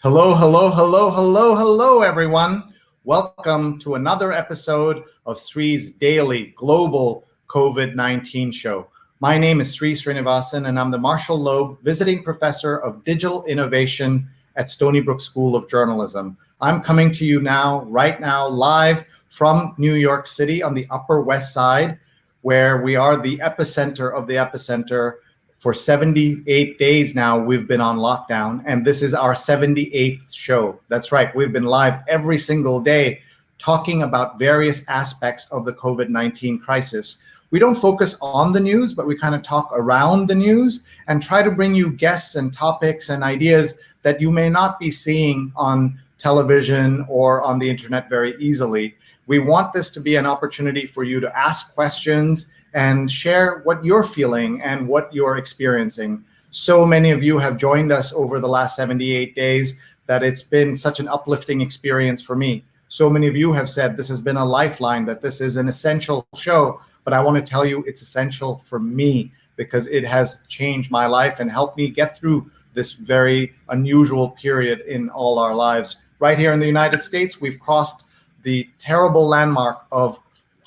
Hello, hello, hello, hello, hello, everyone. Welcome to another episode of Sree's daily global COVID-19 show. My name is Sree Sreenivasan, and I'm the Marshall Loeb Visiting Professor of Digital Innovation at Stony Brook School of Journalism. I'm coming to you right now, live from New York City on the Upper West Side, where we are the epicenter of the epicenter. For 78 days now, we've been on lockdown, and this is our 78th show. That's right, we've been live every single day talking about various aspects of the COVID-19 crisis. We don't focus on the news, but we kind of talk around the news and try to bring you guests and topics and ideas that you may not be seeing on television or on the internet very easily. We want this to be an opportunity for you to ask questions and share what you're feeling and what you're experiencing. So many of you have joined us over the last 78 days that it's been such an uplifting experience for me. So many of you have said this has been a lifeline, that this is an essential show, but I want to tell you it's essential for me because it has changed my life and helped me get through this very unusual period in all our lives. Right here in the United States, we've crossed the terrible landmark of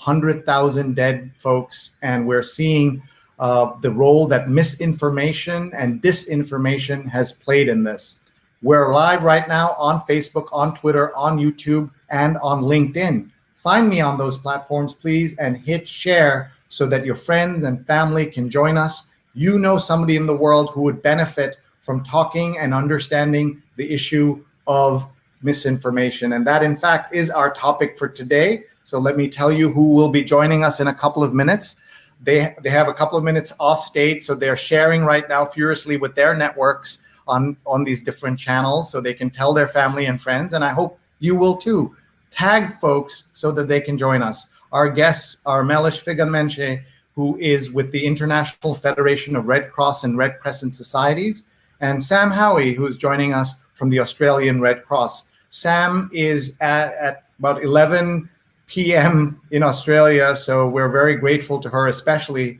100,000 dead folks, and we're seeing the role that misinformation and disinformation has played in this. We're live right now on Facebook, on Twitter, on YouTube, and on LinkedIn. Find me on those platforms, please, and hit share so that your friends and family can join us. You know somebody in the world who would benefit from talking and understanding the issue of misinformation. And that, in fact, is our topic for today. So let me tell you who will be joining us in a couple of minutes. They have a couple of minutes off stage, so they're sharing right now furiously with their networks on these different channels so they can tell their family and friends, and I hope you will too. Tag folks so that they can join us. Our guests are Melis Figanmese, who is with the International Federation of Red Cross and Red Crescent Societies, and Sam Howie, who is joining us from the Australian Red Cross. Sam is at about 11 p.m. in Australia, so we're very grateful to her, especially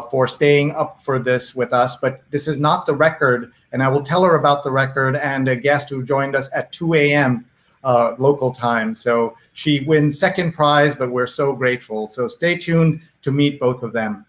for staying up for this with us. But this is not the record, and I will tell her about the record and a guest who joined us at 2 a.m. Local time. So she wins second prize, but we're so grateful. So stay tuned to meet both of them.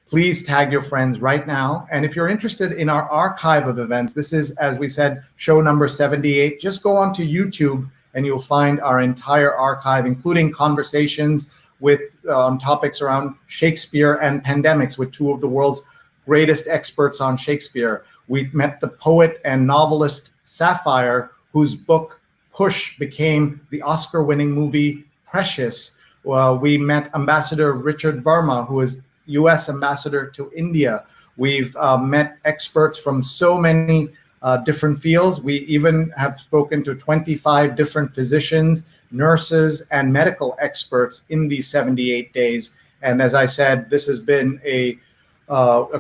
Please tag your friends right now. And if you're interested in our archive of events, this is, as we said, show number 78. Just go onto YouTube and you'll find our entire archive, including conversations with topics around Shakespeare and pandemics with two of the world's greatest experts on Shakespeare. We met the poet and novelist Sapphire, whose book Push became the Oscar-winning movie Precious. We met Ambassador Richard Verma, who is U.S. Ambassador to India. We've met experts from so many different fields. We even have spoken to 25 different physicians, nurses, and medical experts in these 78 days. And as I said, this has been a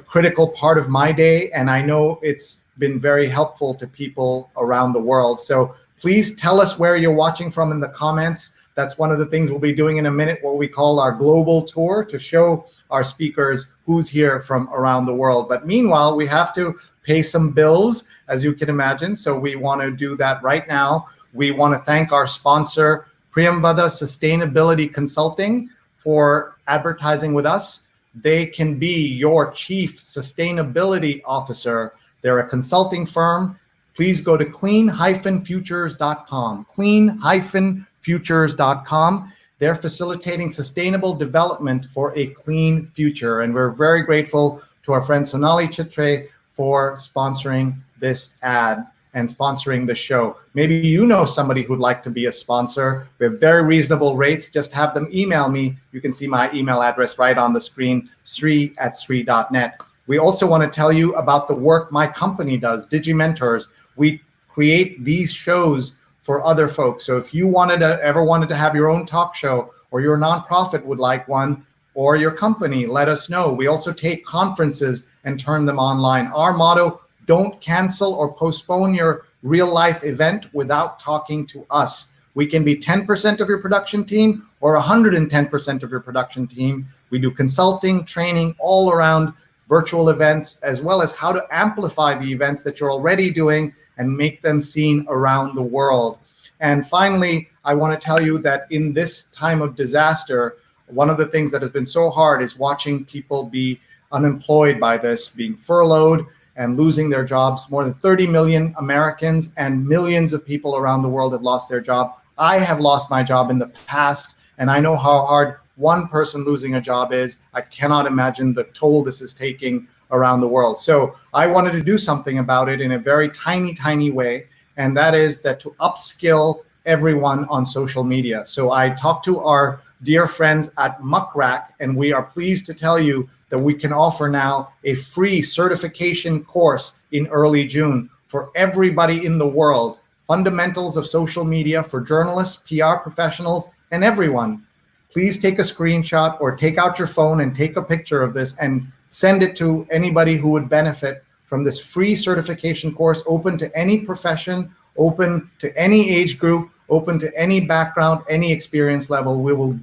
critical part of my day, and I know it's been very helpful to people around the world. So please tell us where you're watching from in the comments. That's one of the things we'll be doing in a minute, what we call our global tour, to show our speakers who's here from around the world. But meanwhile, we have to pay some bills, as you can imagine. So we want to do that right now. We want to thank our sponsor, Priyamvada Sustainability Consulting, for advertising with us. They can be your chief sustainability officer. They're a consulting firm. Please go to clean-futures.com, clean-futures.com. They're facilitating sustainable development for a clean future. And we're very grateful to our friend Sonali Chitre for sponsoring this ad and sponsoring the show. Maybe you know somebody who'd like to be a sponsor. We have very reasonable rates. Just have them email me. You can see my email address right on the screen, sree@sree.net. We also want to tell you about the work my company does, Digimentors. We create these shows for other folks. So if you ever wanted to have your own talk show, or your nonprofit would like one, or your company, let us know. We also take conferences and turn them online. Our motto, don't cancel or postpone your real life event without talking to us. We can be 10% of your production team or 110% of your production team. We do consulting, training all around virtual events, as well as how to amplify the events that you're already doing and make them seen around the world. And finally, I want to tell you that in this time of disaster, one of the things that has been so hard is watching people be unemployed by this, being furloughed and losing their jobs. More than 30 million Americans and millions of people around the world have lost their job. I have lost my job in the past, and I know how hard one person losing a job is. I cannot imagine the toll this is taking around the world. So I wanted to do something about it in a very tiny way, and that is that to upskill everyone on social media. So I talked to our dear friends at Muckrack, and we are pleased to tell you that we can offer now a free certification course in early June for everybody in the world. Fundamentals of social media for journalists, PR professionals, and everyone. Please take a screenshot or take out your phone and take a picture of this and send it to anybody who would benefit from this free certification course, open to any profession, open to any age group, open to any background, any experience level. We will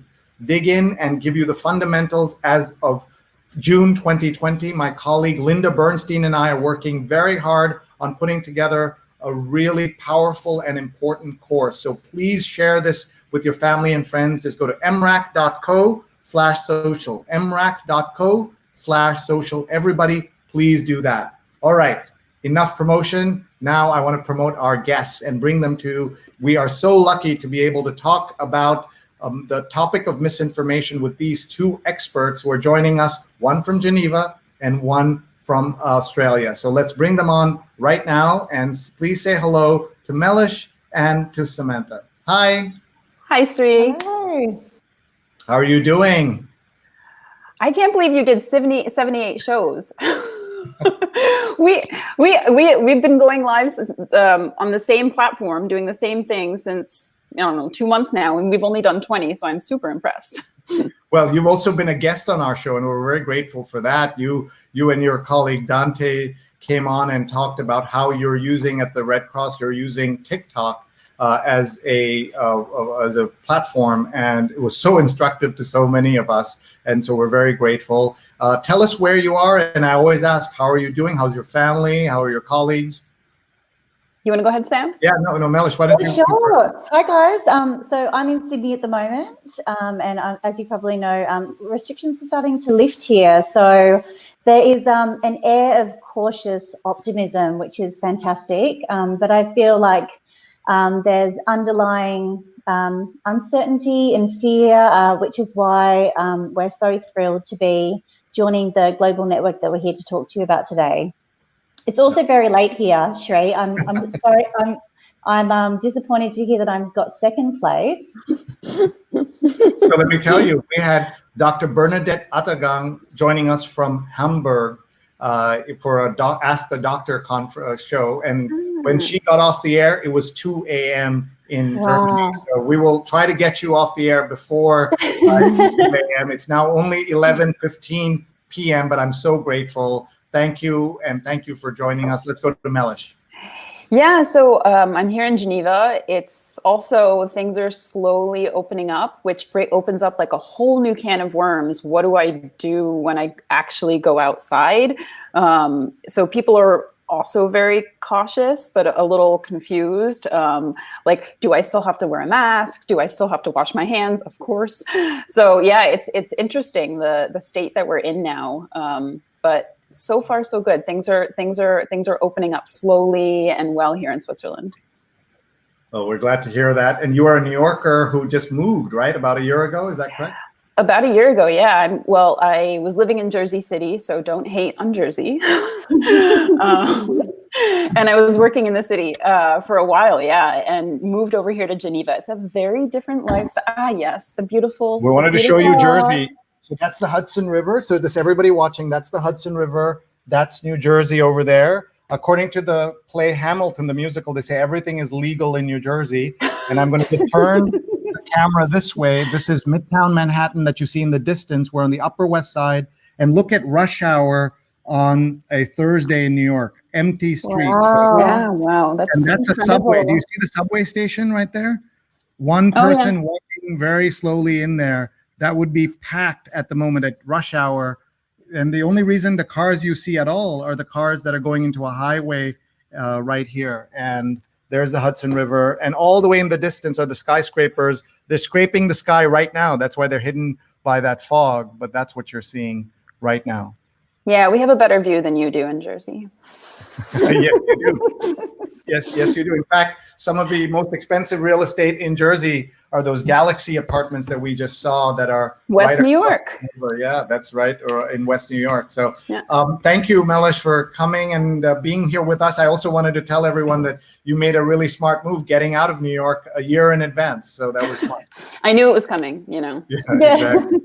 dig in and give you the fundamentals as of June 2020. My colleague Linda Bernstein and I are working very hard on putting together a really powerful and important course. So please share this with your family and friends. Just go to mrac.co/social, mrac.co/social. Everybody, please do that. All right, enough promotion. Now I want to promote our guests and bring them to, we are so lucky to be able to talk about the topic of misinformation with these two experts who are joining us, one from Geneva and one from Australia. So let's bring them on right now, and please say hello to Melis and to Samantha. Hi. Hi, Sree. Hi. How are you doing? I can't believe you did 78 shows. We've been going live on the same platform, doing the same thing since, I don't know, 2 months now, and we've only done 20, so I'm super impressed. Well, you've also been a guest on our show, and we're very grateful for that. You and your colleague Dante came on and talked about how you're using at the Red Cross, you're using TikTok as a platform, and it was so instructive to so many of us, and so we're very grateful. Tell us where you are, and I always ask, how are you doing? How's your family? How are your colleagues? You want to go ahead, Sam? Yeah, no, Melis, why don't you? Sure. Hi, guys. So I'm in Sydney at the moment, and as you probably know, restrictions are starting to lift here. So there is an air of cautious optimism, which is fantastic. But I feel like there's underlying uncertainty and fear, which is why we're so thrilled to be joining the global network that we're here to talk to you about today. It's also very late here, Sree. I'm sorry. I'm disappointed to hear that I've got second place. So let me tell you, we had Dr. Bernadette Atagang joining us from Hamburg for a Ask the Doctor show, and when she got off the air, it was 2 a.m. in Germany. So we will try to get you off the air before 2 a.m. It's now only 11:15 p.m., but I'm so grateful. Thank you, and thank you for joining us. Let's go to Melis. Yeah, so I'm here in Geneva. It's also, things are slowly opening up, which opens up like a whole new can of worms. What do I do when I actually go outside? So people are also very cautious, but a little confused. Like, do I still have to wear a mask? Do I still have to wash my hands? Of course. So yeah, it's interesting, the state that we're in now. But so far, so good. Things are opening up slowly and well here in Switzerland. Oh, we're glad to hear that. And you are a New Yorker who just moved, right? About a year ago, is that correct? About a year ago, yeah. I was living in Jersey City, so don't hate on Jersey. And I was working in the city for a while, yeah, and moved over here to Geneva. It's a very different lifestyle. Ah, yes, the beautiful. We wanted to show you Jersey. So that's the Hudson River. So just everybody watching, that's the Hudson River. That's New Jersey over there. According to the play Hamilton, the musical, they say everything is legal in New Jersey. And I'm going to just turn the camera this way. This is Midtown Manhattan that you see in the distance. We're on the Upper West Side. And look at rush hour on a Thursday in New York. Empty streets. Wow. Yeah, wow. That's a subway. Do you see the subway station right there? One person walking very slowly in there. That would be packed at the moment at rush hour and the only reason the cars you see at all are the cars that are going into a highway right here. And there's the Hudson River, and all the way in the distance are the skyscrapers. They're scraping the sky right now. That's why they're hidden by that fog, but that's what you're seeing right now. Yeah, we have a better view than you do in Jersey. Yes, you do. Yes, you do. In fact, some of the most expensive real estate in Jersey are those Galaxy apartments that we just saw that are West New York. Yeah, that's right, or in West New York. So yeah. Thank you, Melis, for coming and being here with us. I also wanted to tell everyone that you made a really smart move getting out of New York a year in advance. So that was smart. I knew it was coming, you know. Yeah, exactly.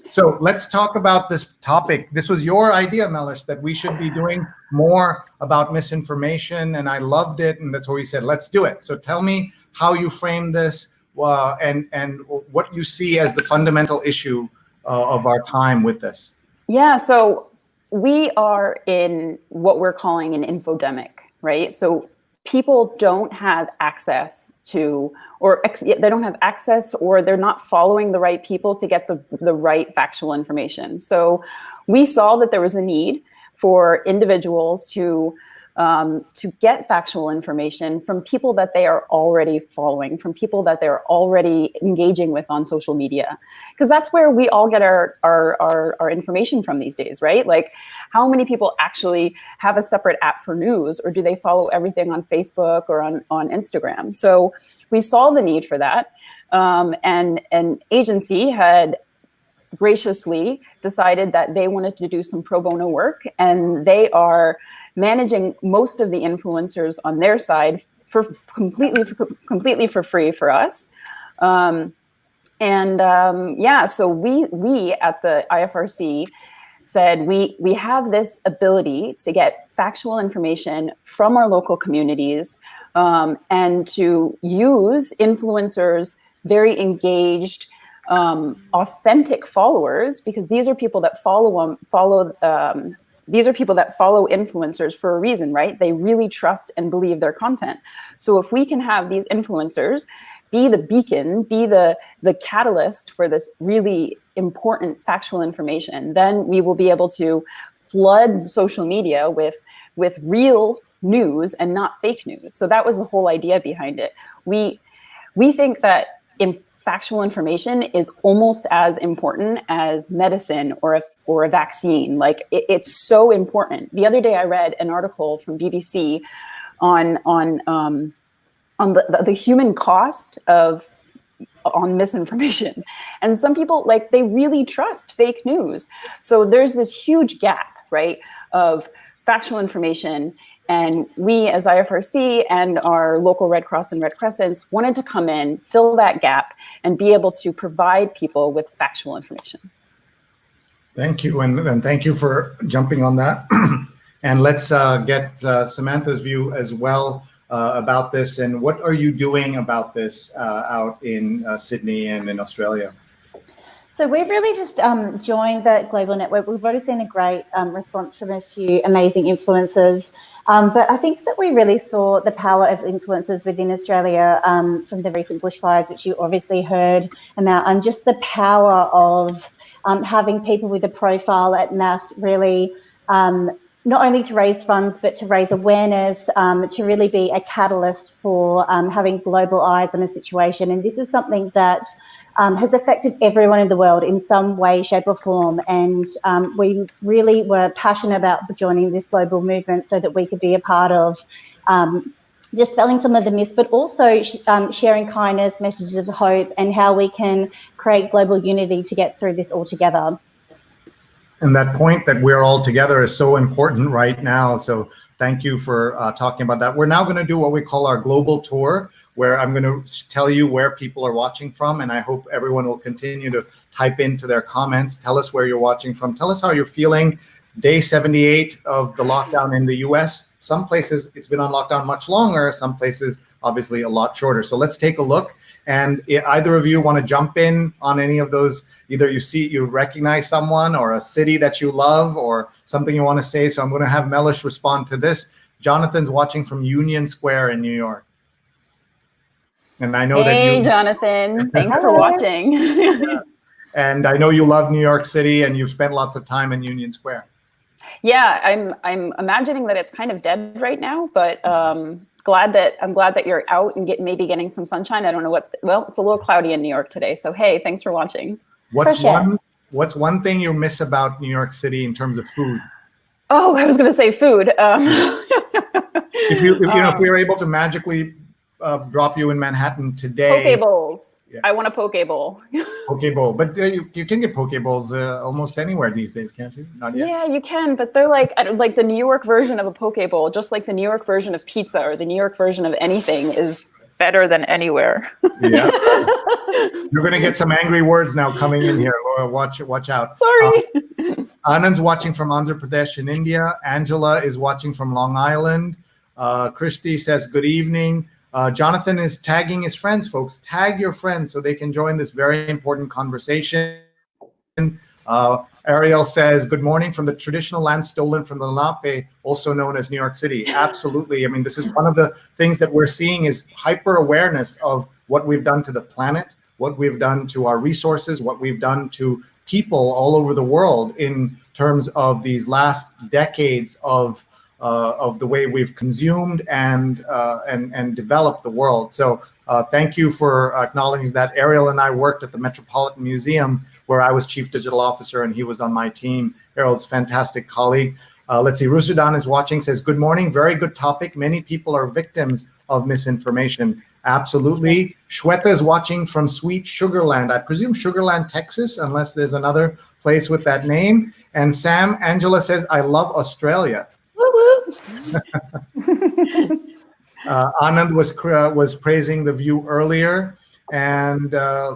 So let's talk about this topic. This was your idea, Melis, that we should be doing more about misinformation, and I loved it, and that's what we said, let's do it. So tell me how you frame this and what you see as the fundamental issue of our time with this. Yeah, so we are in what we're calling an infodemic, right? So people don't have access to, or they don't have access, or they're not following the right people to get the right factual information. So we saw that there was a need for individuals to get factual information from people that they are already following, from people that they're already engaging with on social media. Because that's where we all get our information from these days, right? Like, how many people actually have a separate app for news, or do they follow everything on Facebook or on Instagram? So we saw the need for that. And an agency had graciously decided that they wanted to do some pro bono work, and they are managing most of the influencers on their side for completely for free for us. Yeah, so we at the IFRC said we have this ability to get factual information from our local communities, and to use influencers, very engaged, authentic followers, because these are people that these are people that follow influencers for a reason, right? They really trust and believe their content. So if we can have these influencers be the beacon, be the catalyst for this really important factual information, then we will be able to flood social media with real news and not fake news. So that was the whole idea behind it. We think that factual information is almost as important as medicine or a vaccine. Like, it's so important. The other day I read an article from BBC on the human cost on misinformation. And some people, like, they really trust fake news. So there's this huge gap, right, of factual information. And we, as IFRC and our local Red Cross and Red Crescents, wanted to come in, fill that gap, and be able to provide people with factual information. Thank you, and thank you for jumping on that. And let's get Samantha's view as well about this. And what are you doing about this out in Sydney and in Australia? So we've really just joined the global network. We've already seen a great response from a few amazing influencers. But I think that we really saw the power of influencers within Australia from the recent bushfires, which you obviously heard about, and just the power of having people with a profile at mass really not only to raise funds, but to raise awareness, to really be a catalyst for having global eyes on a situation. And this is something that has affected everyone in the world in some way, shape or form. And we really were passionate about joining this global movement so that we could be a part of dispelling some of the myths, but also sharing kindness, messages of hope, and how we can create global unity to get through this all together. And that point that we're all together is so important right now. So thank you for talking about that. We're now going to do what we call our global tour, where I'm going to tell you where people are watching from. And I hope everyone will continue to type into their comments. Tell us where you're watching from. Tell us how you're feeling. Day 78 of the lockdown in the US. Some places it's been on lockdown much longer. Some places obviously a lot shorter. So let's take a look. And either of you want to jump in on any of those, either you recognize someone or a city that you love or something you want to say. So I'm going to have Melis respond to this. Jonathan's watching from Union Square in New York. And I know that Hey, Jonathan, thanks for watching. And I know you love New York City, and you've spent lots of time in Union Square. Yeah, I'm imagining that it's kind of dead right now, but I'm glad that you're out and maybe getting some sunshine. I don't know well, it's a little cloudy in New York today. So hey, thanks for watching. What's one thing you miss about New York City in terms of food? Oh, I was going to say food. If we were able to magically drop you in Manhattan today. Poke bowls. Yeah. I want a poke bowl. Poke bowl, but you can get poke bowls almost anywhere these days, can't you? Not yet. Yeah, you can, but they're like the New York version of a poke bowl, just like the New York version of pizza or the New York version of anything is better than anywhere. Yeah, you're gonna get some angry words now coming in here. Watch out. Sorry. Anand's watching from Andhra Pradesh in India. Angela is watching from Long Island. Christy says good evening. Jonathan is tagging his friends, folks. Tag your friends so they can join this very important conversation. Ariel says, good morning from the traditional land stolen from the Lenape, also known as New York City. Absolutely. I mean, this is one of the things that we're seeing is hyper awareness of what we've done to the planet, what we've done to our resources, what we've done to people all over the world in terms of these last decades of the way we've consumed and developed the world. So thank you for acknowledging that. Ariel and I worked at the Metropolitan Museum where I was Chief Digital Officer and he was on my team. Ariel's a fantastic colleague. Let's see, Rusudan is watching, says, good morning, very good topic. Many people are victims of misinformation. Absolutely. Shweta is watching from sweet Sugarland. I presume Sugarland, Texas, unless there's another place with that name. And Angela says, I love Australia. Anand was praising the view earlier, and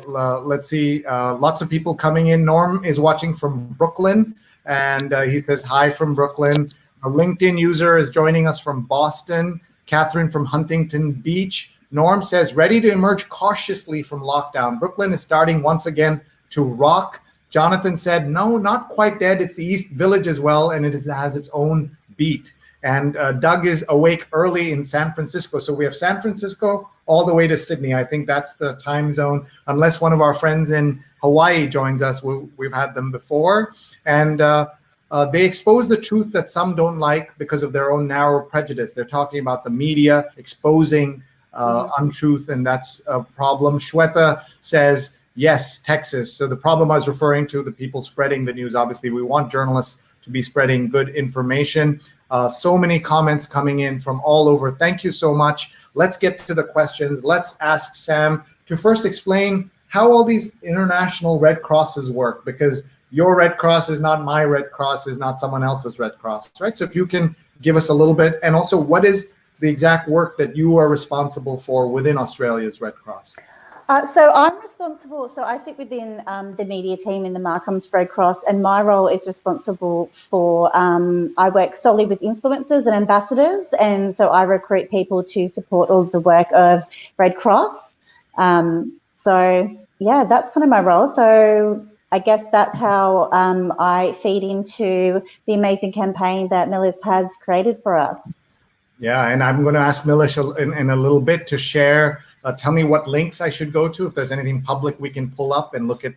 let's see, lots of people coming in. Norm is watching from Brooklyn, and he says hi from Brooklyn. A LinkedIn user is joining us from Boston. Catherine from Huntington Beach. Norm says ready to emerge cautiously from lockdown. Brooklyn is starting once again to rock. Jonathan said no, not quite dead. It's the East Village as well, and it has its own beat. And Doug is awake early in San Francisco. So we have San Francisco all the way to Sydney. I think that's the time zone, unless one of our friends in Hawaii joins us. We've had them before. And they expose the truth that some don't like because of their own narrow prejudice. They're talking about the media exposing untruth, and that's a problem. Shweta says, yes, Texas. So the problem I was referring to, the people spreading the news. Obviously, we want journalists to be spreading good information. So many comments coming in from all over. Thank you so much. Let's get to the questions. Let's ask Sam to first explain how all these international Red Crosses work, because your Red Cross is not my Red Cross, is not someone else's Red Cross, right? So if you can give us a little bit, and also what is the exact work that you are responsible for within Australia's Red Cross? So I'm responsible, so I sit within the media team in the Markham's Red Cross, and my role is responsible for, I work solely with influencers and ambassadors, and so I recruit people to support all of the work of Red Cross. So yeah, that's kind of my role. So I guess that's how I feed into the amazing campaign that Melis has created for us. Yeah, and I'm going to ask Melis in a little bit to share. Tell me what links I should go to. If there's anything public we can pull up and look at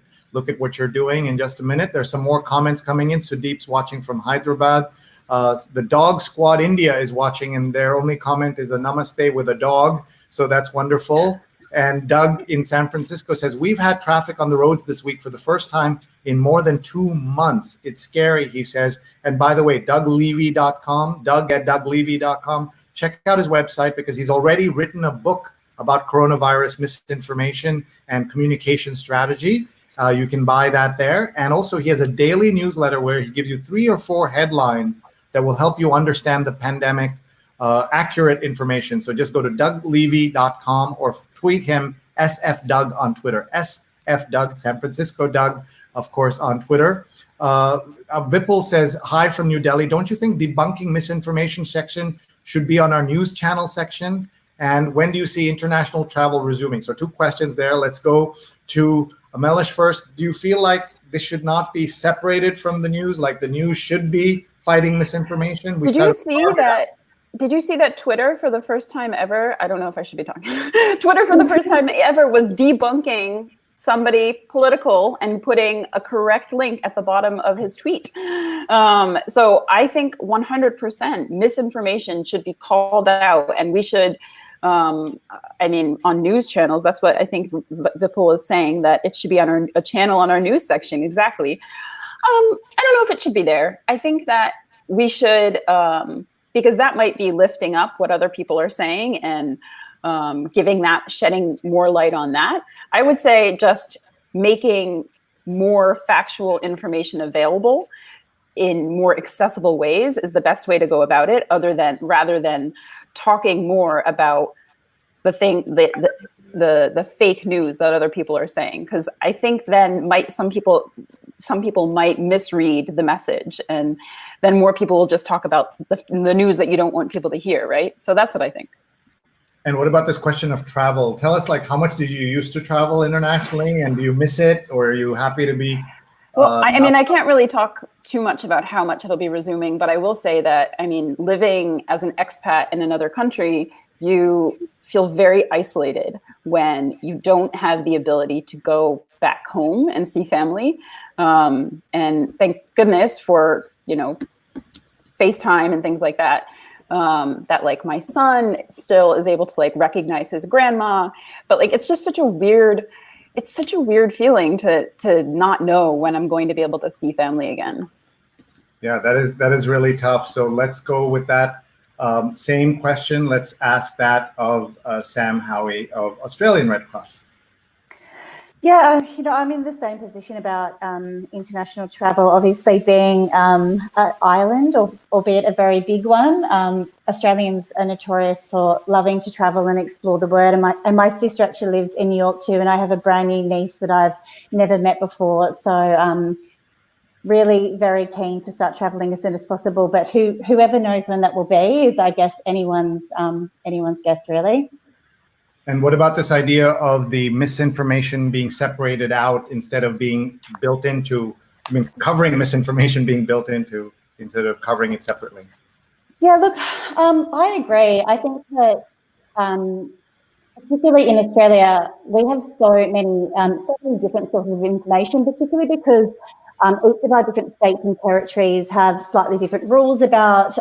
what you're doing in just a minute. There's some more comments coming in. Sudeep's watching from Hyderabad. The Dog Squad India is watching, and their only comment is a namaste with a dog. So that's wonderful. And Doug in San Francisco says, we've had traffic on the roads this week for the first time in more than 2 months. It's scary, he says. And by the way, DougLevy.com, Doug@DougLevy.com. Check out his website because he's already written a book about coronavirus misinformation and communication strategy. You can buy that there. And also he has a daily newsletter where he gives you 3 or 4 headlines that will help you understand the pandemic, accurate information. So just go to DougLevy.com or tweet him SFDoug on Twitter. SFDoug, San Francisco Doug, of course, on Twitter. Vipul says, hi from New Delhi. Don't you think debunking misinformation section should be on our news channel section? And when do you see international travel resuming? So 2 questions there. Let's go to Melis first. Do you feel like this should not be separated from the news? Like the news should be fighting misinformation? Did you see that Twitter for the first time ever, I don't know if I should be talking, Twitter for the first time ever was debunking somebody political and putting a correct link at the bottom of his tweet. So I think 100% misinformation should be called out, and we should, I mean, on news channels, that's what I think Vipul is saying, that it should be on a channel on our news section. Exactly. I don't know if it should be there. I think that we should, because that might be lifting up what other people are saying and shedding more light on that. I would say just making more factual information available in more accessible ways is the best way to go about it, rather than talking more about the fake news that other people are saying. Because I think then some people might misread the message, and then more people will just talk about the news that you don't want people to hear, right? So that's what I think. And what about this question of travel? Tell us, like, how much did you used to travel internationally, and do you miss it, or are you happy to be? Well, I mean, I can't really talk too much about how much it'll be resuming, but I will say that, I mean, living as an expat in another country, you feel very isolated when you don't have the ability to go back home and see family. And thank goodness for, FaceTime and things like that. That like my son still is able to like recognize his grandma, but like it's just such a weird feeling to not know when I'm going to be able to see family again. Yeah, that is really tough. So let's go with that same question. Let's ask that of Sam Howie of Australian Red Cross. Yeah, I'm in the same position about international travel. Obviously, being an island, albeit a very big one, Australians are notorious for loving to travel and explore the world. And my sister actually lives in New York too, and I have a brand new niece that I've never met before. So really very keen to start traveling as soon as possible. But whoever knows when that will be is, I guess, anyone's guess, really. And what about this idea of the misinformation being separated out instead of being built into, covering misinformation being built into instead of covering it separately? Yeah, look, I agree. I think that particularly in Australia, we have so many different sources of information, particularly because each of our different states and territories have slightly different rules about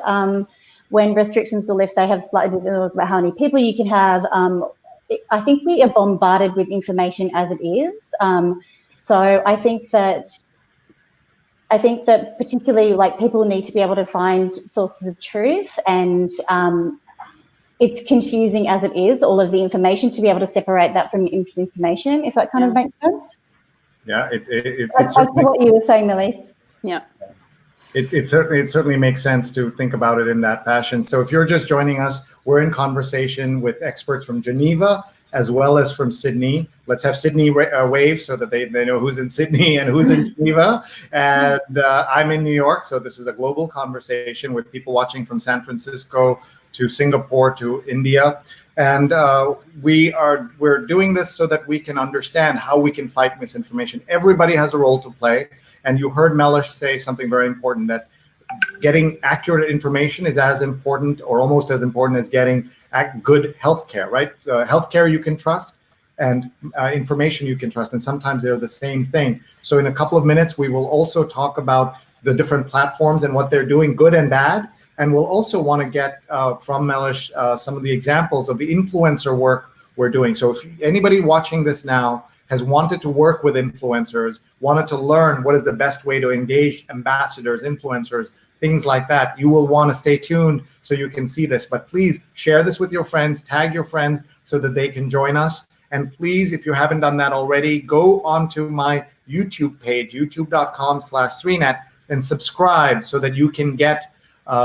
when restrictions will lift. They have slightly different rules about how many people you can have. I think we are bombarded with information as it is. So I think that particularly like people need to be able to find sources of truth, and it's confusing as it is, all of the information, to be able to separate that from misinformation, if that kind of makes sense. Yeah, That's what you were saying, Melis. Yeah. It certainly makes sense to think about it in that fashion. So if you're just joining us, we're in conversation with experts from Geneva as well as from Sydney. Let's have Sydney wave so that they know who's in Sydney and who's in Geneva. And I'm in New York, so this is a global conversation with people watching from San Francisco to Singapore to India. And we're doing this so that we can understand how we can fight misinformation. Everybody has a role to play. And you heard Melis say something very important, that getting accurate information is as important or almost as important as getting good healthcare, right? Healthcare you can trust, and information you can trust. And sometimes they're the same thing. So in a couple of minutes, we will also talk about the different platforms and what they're doing, good and bad. And we'll also want to get from Melis some of the examples of the influencer work we're doing. So if anybody watching this now has wanted to work with influencers, wanted to learn what is the best way to engage ambassadors, influencers, things like that, you will want to stay tuned so you can see this. But please share this with your friends, tag your friends so that they can join us. And please, if you haven't done that already, go onto my YouTube page, youtube.com/Sreenet, and subscribe so that you can get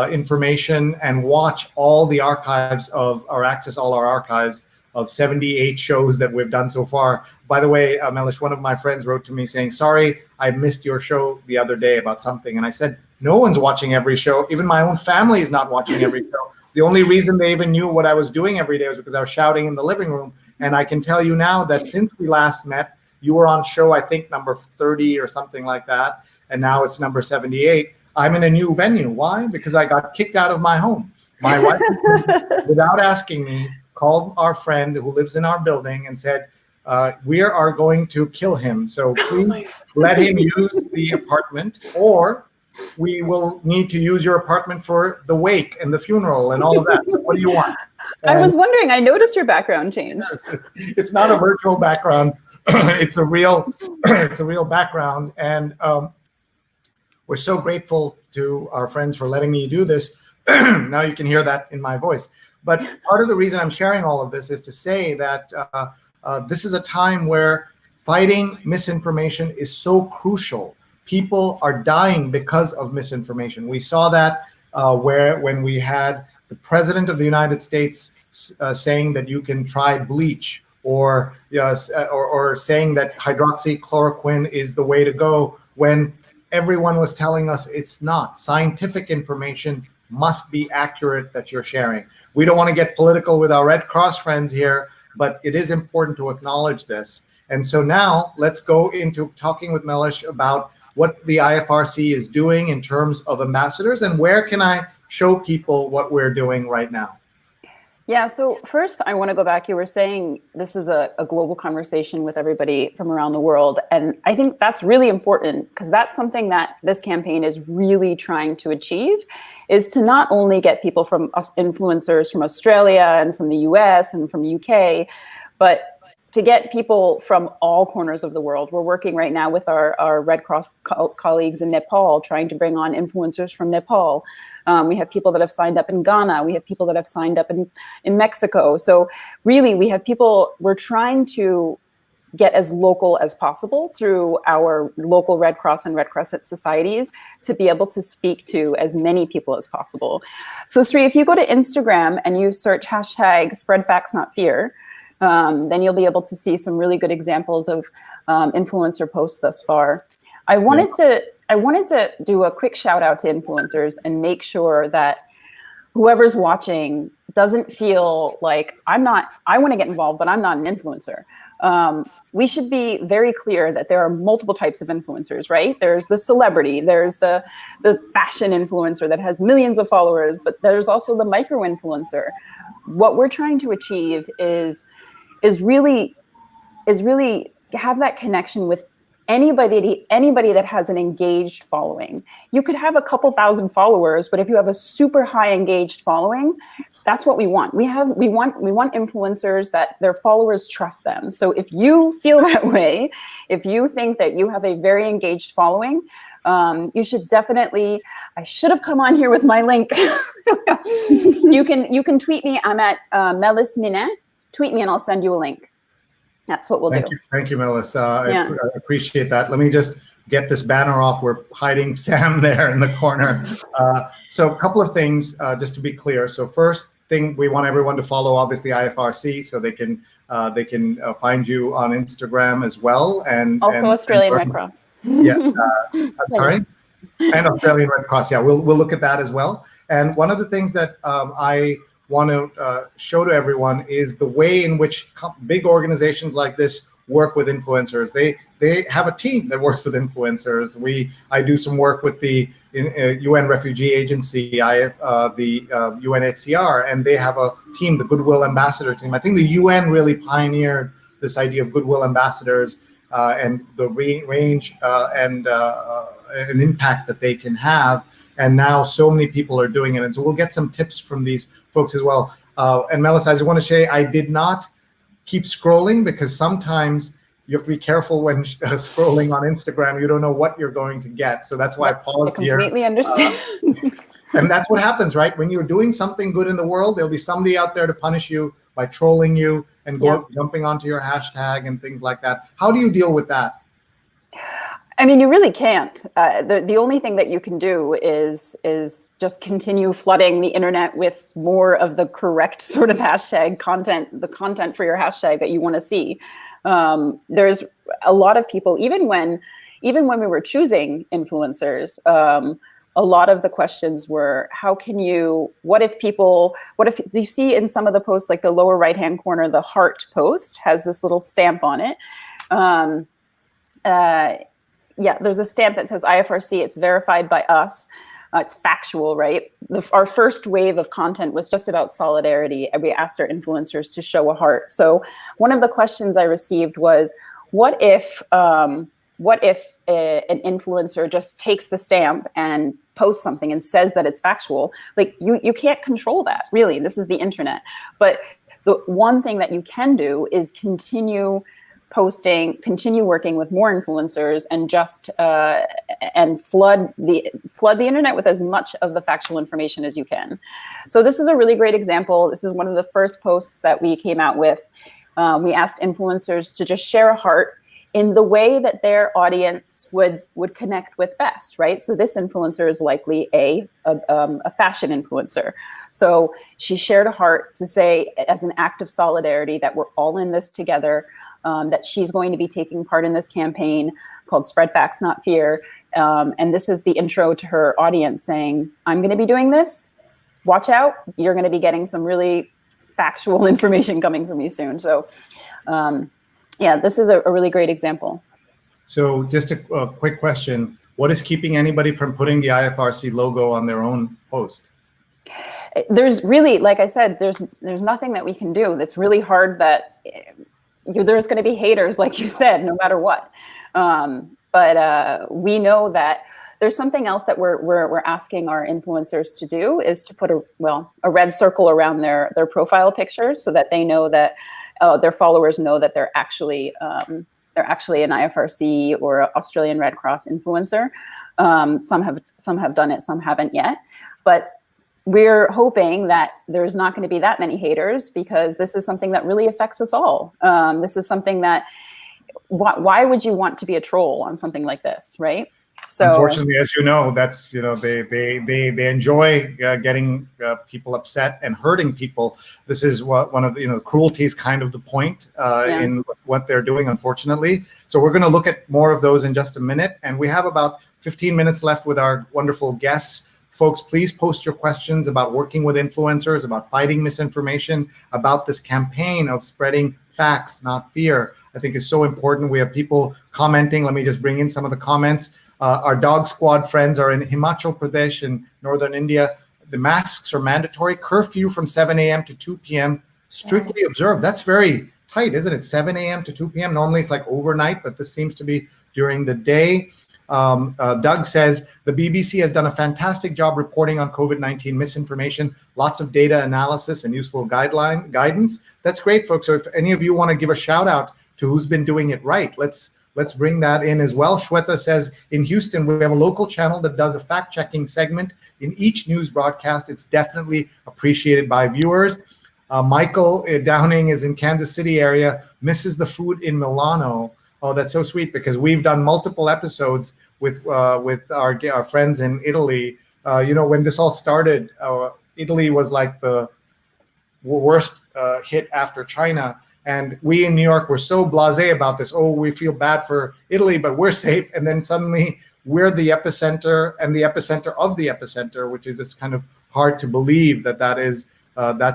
information and watch all the archives or access all our archives of 78 shows that we've done so far. By the way, Melis, one of my friends wrote to me saying, sorry, I missed your show the other day about something. And I said, no one's watching every show. Even my own family is not watching every show. The only reason they even knew what I was doing every day was because I was shouting in the living room. And I can tell you now that since we last met, you were on show, I think, number 30 or something like that. And now it's number 78. I'm in a new venue. Why? Because I got kicked out of my home. My wife, without asking me, called our friend who lives in our building and said, we are going to kill him. So please let him use the apartment, or we will need to use your apartment for the wake and the funeral and all of that. So what do you want? I was wondering, I noticed your background change. Yes, it's not a virtual background. It's a real background. And we're so grateful to our friends for letting me do this. Now you can hear that in my voice. But part of the reason I'm sharing all of this is to say that this is a time where fighting misinformation is so crucial. People are dying because of misinformation. We saw that when we had the President of the United States saying that you can try bleach, or saying that hydroxychloroquine is the way to go, when everyone was telling us it's not. Scientific information must be accurate that you're sharing. We don't want to get political with our Red Cross friends here, but it is important to acknowledge this. And so now let's go into talking with Melis about what the IFRC is doing in terms of ambassadors, and where can I show people what we're doing right now. Yeah, so first I want to go back. You were saying this is a global conversation with everybody from around the world. And I think that's really important, because that's something that this campaign is really trying to achieve, is to not only get people from influencers from Australia and from the US and from the UK, but to get people from all corners of the world. We're working right now with our Red Cross colleagues in Nepal, trying to bring on influencers from Nepal. We have people that have signed up in Ghana. We have people that have signed up in Mexico. So really, we have people, we're trying to get as local as possible through our local Red Cross and Red Crescent societies to be able to speak to as many people as possible. So Sree, if you go to Instagram and you search hashtag spread facts, not fear, then you'll be able to see some really good examples of influencer posts thus far. I wanted to do a quick shout out to influencers and make sure that whoever's watching doesn't feel like I want to get involved, but I'm not an influencer. We should be very clear that there are multiple types of influencers, right? There's the celebrity, there's the fashion influencer that has millions of followers, but there's also the micro influencer. What we're trying to achieve is really have that connection with anybody that has an engaged following. You could have a couple thousand followers, but if you have a super high engaged following, that's what we want. We want influencers that their followers trust them. So if you feel that way, if you think that you have a very engaged following, you should definitely, I should have come on here with my link. You can tweet me. I'm at Melis Minet. Tweet me and I'll send you a link. That's what we'll do. Thank you, Melis. I appreciate that. Let me just get this banner off. We're hiding Sam there in the corner. So a couple of things, just to be clear. So first thing, we want everyone to follow, obviously, IFRC, so they can find you on Instagram as well. And also Australian Red Cross. Yeah, I'm sorry. And Australian Red Cross. Yeah, we'll look at that as well. And one of the things that I want to show to everyone is the way in which big organizations like this work with influencers. They have a team that works with influencers. I do some work with the UN Refugee Agency, the UNHCR, and they have a team, the Goodwill Ambassador team. I think the UN really pioneered this idea of Goodwill Ambassadors and the range and impact that they can have. And now so many people are doing it. And so we'll get some tips from these folks as well. And Melis, I just want to say, I did not keep scrolling, because sometimes you have to be careful when scrolling on Instagram. You don't know what you're going to get. So that's why I paused here. I completely understand. And that's what happens, right? When you're doing something good in the world, there'll be somebody out there to punish you by trolling you and jumping onto your hashtag and things like that. How do you deal with that? I mean, you really can't. The only thing that you can do is just continue flooding the internet with more of the correct sort of hashtag content, the content for your hashtag that you want to see. There's a lot of people, even when we were choosing influencers, a lot of the questions were, what if you see in some of the posts, like the lower right-hand corner, the heart post has this little stamp on it. Yeah, there's a stamp that says IFRC, it's verified by us. it's factual, right? Our first wave of content was just about solidarity, and we asked our influencers to show a heart. So one of the questions I received was, what if an influencer just takes the stamp and posts something and says that it's factual? Like, you can't control that, really. This is the internet. But the one thing that you can do is continue posting, continue working with more influencers, and just and flood the internet with as much of the factual information as you can. So this is a really great example. This is one of the first posts that we came out with. We asked influencers to just share a heart in the way that their audience would connect with best, right? So this influencer is likely a fashion influencer. So she shared a heart to say, as an act of solidarity, that we're all in this together, that she's going to be taking part in this campaign called Spread Facts, Not Fear. And this is the intro to her audience saying, I'm going to be doing this. Watch out. You're going to be getting some really factual information coming from me soon. So, yeah, this is a really great example. So just a quick question. What is keeping anybody from putting the IFRC logo on their own post? There's really, like I said, there's nothing that we can do. It's really hard that there's going to be haters, like you said, no matter what. But we know that there's something else that we're asking our influencers to do, is to put a red circle around their profile pictures, so that they know that their followers know that they're actually an IFRC or Australian Red Cross influencer. Some have done it, some haven't yet. But we're hoping that there's not going to be that many haters, because this is something that really affects us all. This is something that, why would you want to be a troll on something like this, right? So, unfortunately, as you know, that's, they enjoy getting people upset and hurting people. This is one of the, cruelty is kind of the point in what they're doing, unfortunately. So we're going to look at more of those in just a minute, and we have about 15 minutes left with our wonderful guests. Folks, please post your questions about working with influencers, about fighting misinformation, about this campaign of spreading facts, not fear. I think is so important. We have people commenting. Let me just bring in some of the comments. Our dog squad friends are in Himachal Pradesh in northern India. The masks are mandatory. Curfew from 7 a.m. to 2 p.m. strictly observed. That's very tight, isn't it? 7 a.m. to 2 p.m. Normally it's like overnight, but this seems to be during the day. Doug says, the BBC has done a fantastic job reporting on COVID-19 misinformation, lots of data analysis and useful guidance. That's great, folks. So if any of you want to give a shout out to who's been doing it right, let's bring that in as well. Shweta says, in Houston, we have a local channel that does a fact-checking segment in each news broadcast. It's definitely appreciated by viewers. Michael Downing is in Kansas City area, misses the food in Milano. Oh, that's so sweet, because we've done multiple episodes with our friends in Italy. When this all started, Italy was like the worst hit after China. And we in New York were so blasé about this. Oh, we feel bad for Italy, but we're safe. And then suddenly we're the epicenter and the epicenter of the epicenter, which is just kind of hard to believe that's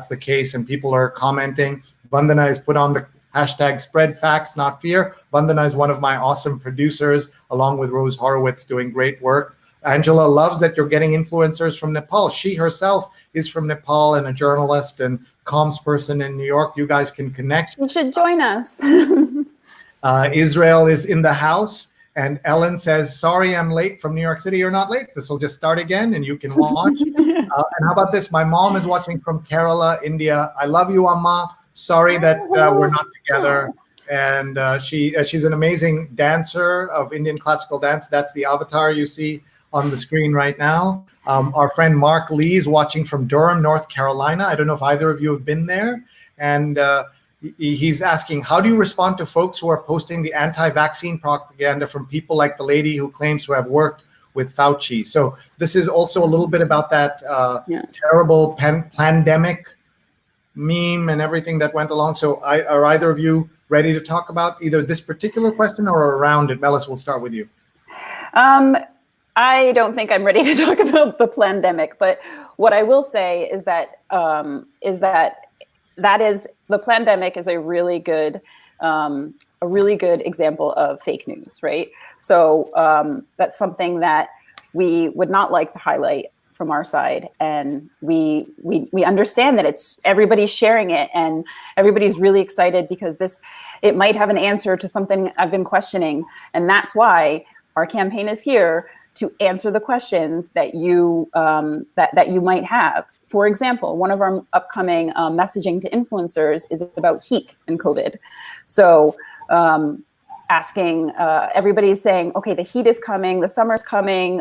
the case. And people are commenting. Vandana has put on the hashtag spread facts, not fear. Vandana is one of my awesome producers, along with Rose Horowitz, doing great work. Angela loves that you're getting influencers from Nepal. She herself is from Nepal and a journalist and comms person in New York. You guys can connect. You should join us. Israel is in the house. And Ellen says, sorry, I'm late from New York City. You're not late. This will just start again and you can watch. And how about this? My mom is watching from Kerala, India. I love you, Amma. Sorry that we're not together. And she's an amazing dancer of Indian classical dance. That's the avatar you see on the screen right now. Our friend Mark Lee is watching from Durham, North Carolina. I don't know if either of you have been there. And he's asking, how do you respond to folks who are posting the anti-vaccine propaganda from people like the lady who claims to have worked with Fauci? So this is also a little bit about that terrible pandemic meme and everything that went along. So are either of you ready to talk about either this particular question or around it? Melis, we'll start with you. I don't think I'm ready to talk about the pandemic, but what I will say is that the pandemic is a really good example of fake news, right? So that's something that we would not like to highlight from our side, and we understand that it's everybody's sharing it and everybody's really excited because it might have an answer to something I've been questioning, and that's why our campaign is here to answer the questions that you that you might have. For example, one of our upcoming messaging to influencers is about heat and COVID. So asking, everybody's saying, okay, the heat is coming, the summer's coming.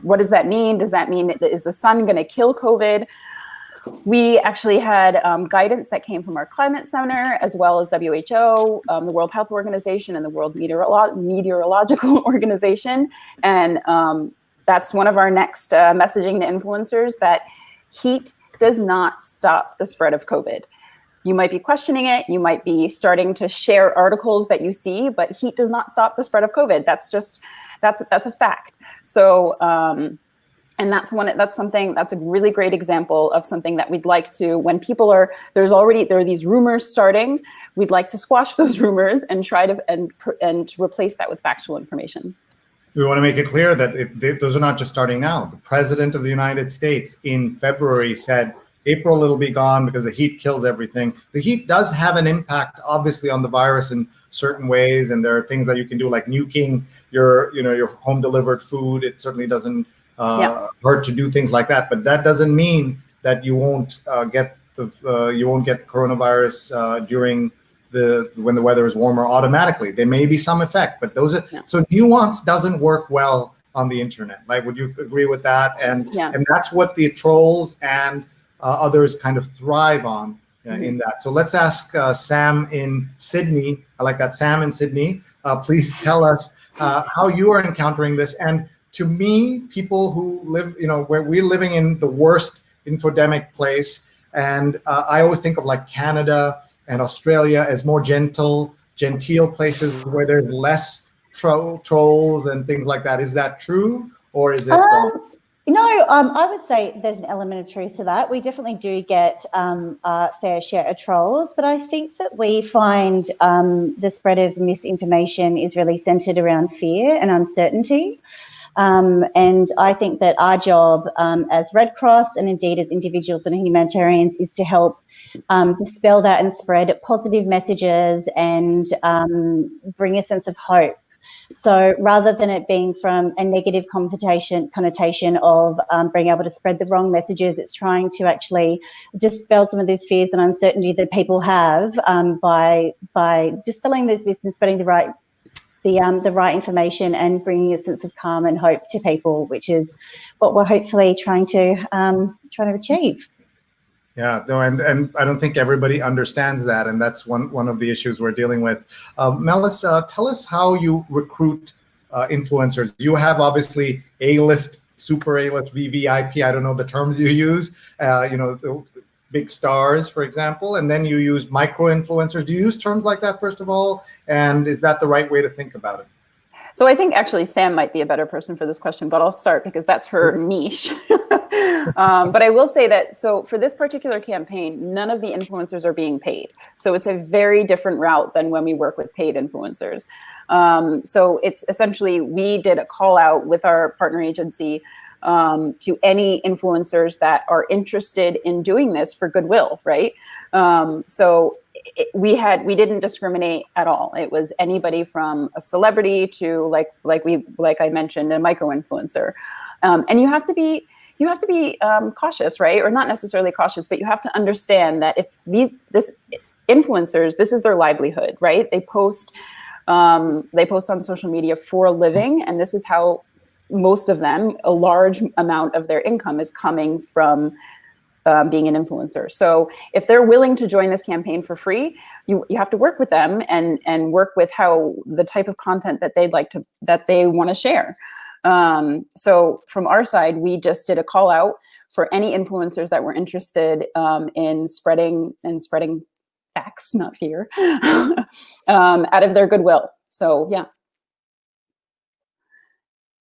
What does that mean? Does that mean, is the sun going to kill COVID? We actually had guidance that came from our climate center, as well as WHO, the World Health Organization, and the World Meteorological Organization. And that's one of our next messaging to influencers, that heat does not stop the spread of COVID. You might be questioning it. You might be starting to share articles that you see, but heat does not stop the spread of COVID. That's a fact. So, and that's a really great example of something that we'd like to, when people there are these rumors starting, we'd like to squash those rumors and try to, and replace that with factual information. We want to make it clear that those are not just starting now. The President of the United States in February said, April it'll be gone because the heat kills everything. The heat does have an impact, obviously, on the virus in certain ways, and there are things that you can do, like nuking your home delivered food. It certainly doesn't hurt to do things like that, but that doesn't mean that you won't get coronavirus during when the weather is warmer automatically. There may be some effect, but so nuance doesn't work well on the internet. Like, would you agree with that? And that's what the trolls and others kind of thrive on in that. So let's ask Sam in Sydney. I like that, Sam in Sydney. Please tell us how you are encountering this. And to me, people who live, where we're living in the worst infodemic place, and I always think of like Canada and Australia as more genteel places where there's less trolls and things like that. Is that true, or is it wrong? I would say there's an element of truth to that. We definitely do get a fair share of trolls, but I think that we find the spread of misinformation is really centered around fear and uncertainty. And I think that our job as Red Cross, and indeed as individuals and humanitarians, is to help dispel that and spread positive messages and bring a sense of hope. So rather than it being from a negative connotation of being able to spread the wrong messages, it's trying to actually dispel some of these fears and uncertainty that people have by dispelling those myths and spreading the right information and bringing a sense of calm and hope to people, which is what we're hopefully trying to achieve. Yeah, no, and I don't think everybody understands that, and that's one of the issues we're dealing with. Melis, tell us how you recruit influencers. You have obviously A-list, super A-list, VVIP. I don't know the terms you use. The big stars, for example, and then you use micro influencers. Do you use terms like that, first of all? And is that the right way to think about it? So I think actually Sam might be a better person for this question, but I'll start because that's her niche. But I will say that, so for this particular campaign, none of the influencers are being paid. So it's a very different route than when we work with paid influencers. So it's essentially, we did a call out with our partner agency to any influencers that are interested in doing this for goodwill, right? So we didn't discriminate at all. It was anybody from a celebrity to like I mentioned, a micro influencer, and you have to be cautious, right? Or not necessarily cautious, but you have to understand that if this influencers, this is their livelihood, right? They post on social media for a living, and this is how most of them, a large amount of their income is coming from being an influencer. So if they're willing to join this campaign for free, you have to work with them and work with how the type of content that they want to share. So from our side, we just did a call out for any influencers that were interested in spreading facts, not fear, out of their goodwill. So yeah.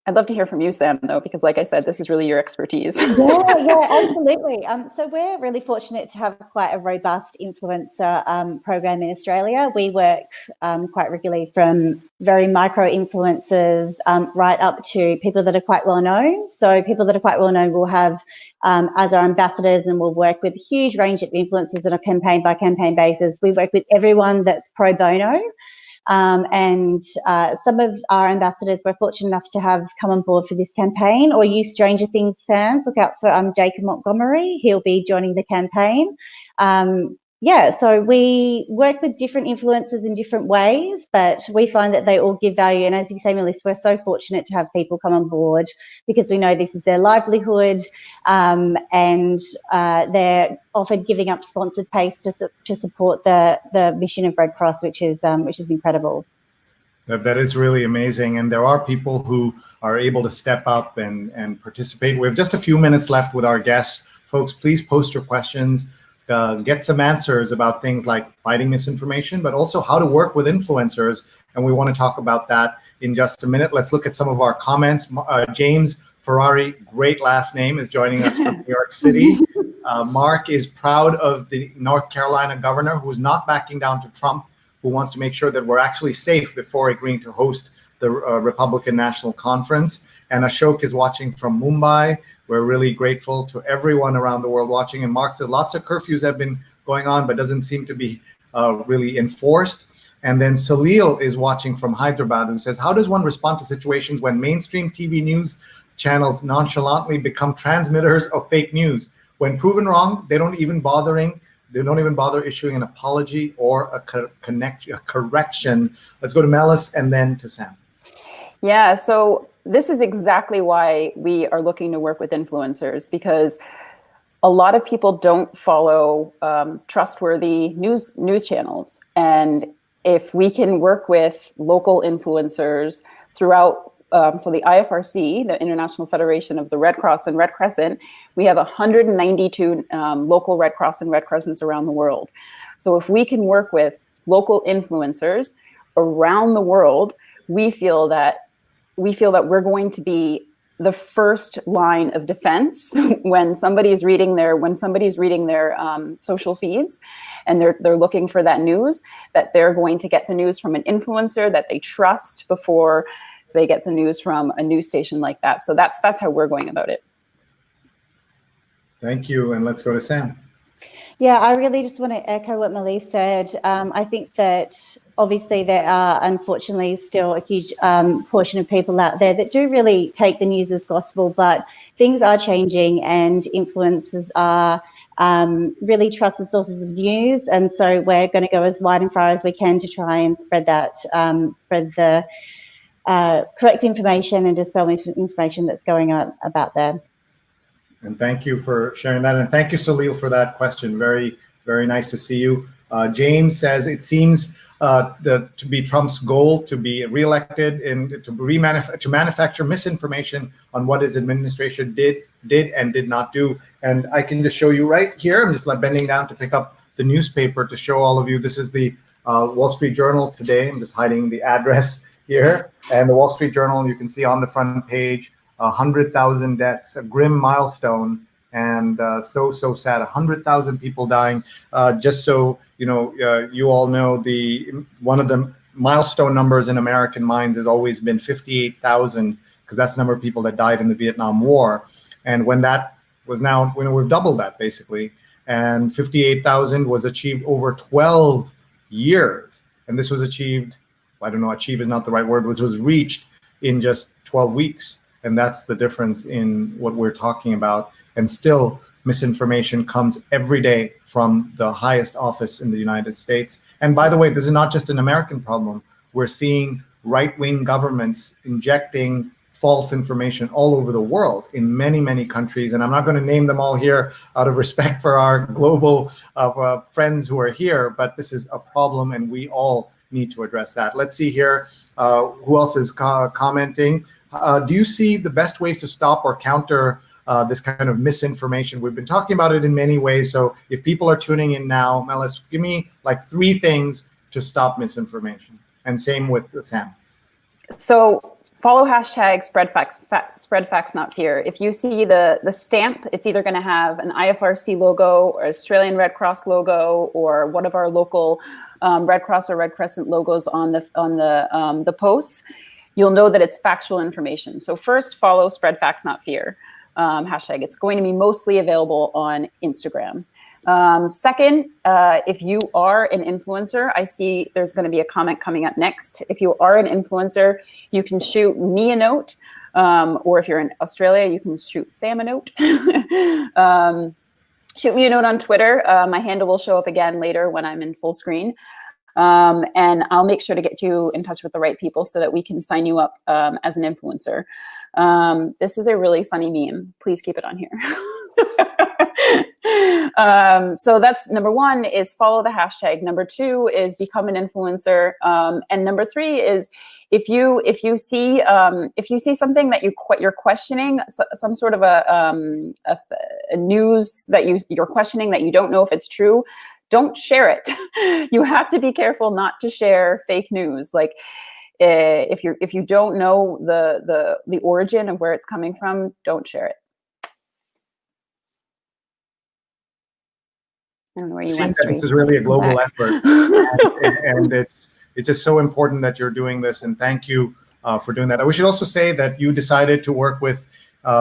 I'd love to hear from you, Sam, though, because like I said, this is really your expertise. Yeah, absolutely. So we're really fortunate to have quite a robust influencer program in Australia. We work quite regularly from very micro influencers right up to people that are quite well known. So people that are quite well known will have as our ambassadors, and we'll work with a huge range of influencers on a campaign by campaign basis. We work with everyone that's pro bono. And some of our ambassadors we're fortunate enough to have come on board for this campaign. Or you Stranger Things fans, look out for Jacob Montgomery. He'll be joining the campaign. So we work with different influencers in different ways, but we find that they all give value. And as you say, Melis, we're so fortunate to have people come on board because we know this is their livelihood, and they're often giving up sponsored pace to support the mission of Red Cross, which is incredible. That is really amazing. And there are people who are able to step up and participate. We have just a few minutes left with our guests. Folks, please post your questions. Get some answers about things like fighting misinformation, but also how to work with influencers. And we want to talk about that in just a minute. Let's look at some of our comments. James Ferrari, great last name, is joining us from New York City. Mark is proud of the North Carolina governor who is not backing down to Trump, who wants to make sure that we're actually safe before agreeing to host the Republican National Conference. And Ashok is watching from Mumbai. We're really grateful to everyone around the world watching. And Mark said lots of curfews have been going on, but doesn't seem to be really enforced. And then Salil is watching from Hyderabad, who says, how does one respond to situations when mainstream TV news channels nonchalantly become transmitters of fake news? When proven wrong, they don't even bother issuing an apology or a correction. Let's go to Melis and then to Sam. Yeah, so this is exactly why we are looking to work with influencers, because a lot of people don't follow trustworthy news channels. And if we can work with local influencers throughout, so the IFRC, the International Federation of the Red Cross and Red Crescent, we have 192 local Red Cross and Red Crescents around the world. So if we can work with local influencers around the world, we feel that we're going to be the first line of defense when somebody's reading their social feeds and they're looking for that news, that they're going to get the news from an influencer that they trust before they get the news from a news station like that. So that's how we're going about it. Thank you. And let's go to Sam. Yeah, I really just want to echo what Melis said. I think that obviously there are unfortunately still a huge portion of people out there that do really take the news as gospel, but things are changing and influencers are really trusted sources of news. And so we're going to go as wide and far as we can to try and spread the correct information and dispel information that's going on about there. And thank you for sharing that. And thank you, Salil, for that question. Very, very nice to see you. James says it seems to be Trump's goal to be reelected and to manufacture misinformation on what his administration did and did not do. And I can just show you right here. I'm just bending down to pick up the newspaper to show all of you. This is the Wall Street Journal today. I'm just hiding the address here. And the Wall Street Journal, you can see on the front page, 100,000 deaths, a grim milestone, and so sad. 100,000 people dying. Just so you all know, one of the milestone numbers in American minds has always been 58,000, because that's the number of people that died in the Vietnam War. And when that was now, we've doubled that basically, and 58,000 was achieved over 12 years, and this was achieved. I don't know, achieve is not the right word, which was reached in just 12 weeks. And that's the difference in what we're talking about. And still, misinformation comes every day from the highest office in the United States. And by the way, this is not just an American problem. We're seeing right-wing governments injecting false information all over the world in many, many countries. And I'm not going to name them all here out of respect for our global friends who are here, but this is a problem and we all need to address that. Let's see here. Who else is commenting? Do you see the best ways to stop or counter this kind of misinformation? We've been talking about it in many ways. So if people are tuning in now, Melis, give me like 3 things to stop misinformation. And same with Sam. So follow hashtag spread facts, not fear. If you see the stamp, it's either going to have an IFRC logo or Australian Red Cross logo or one of our local Red Cross or Red Crescent logos on the posts. You'll know that it's factual information. So first, follow spread facts, not fear hashtag. It's going to be mostly available on Instagram. Second, if you are an influencer, I see there's going to be a comment coming up next. If you are an influencer, you can shoot me a note, or if you're in Australia, you can shoot Sam a note. Shoot me a note on Twitter. My handle will show up again later when I'm in full screen. And I'll make sure to get you in touch with the right people so that we can sign you up as an influencer. This is a really funny meme. Please keep it on here. So that's number one, is follow the hashtag. Number two is become an influencer. And number three is if you see something that you're questioning, some sort of a news that you're questioning that you don't know if it's true, don't share it. You have to be careful not to share fake news. Like if you don't know the origin of where it's coming from, don't share it. I don't know where you went, Sree. This is really a global effort, and it's just so important that you're doing this. And thank you for doing that. We should also say that you decided to work with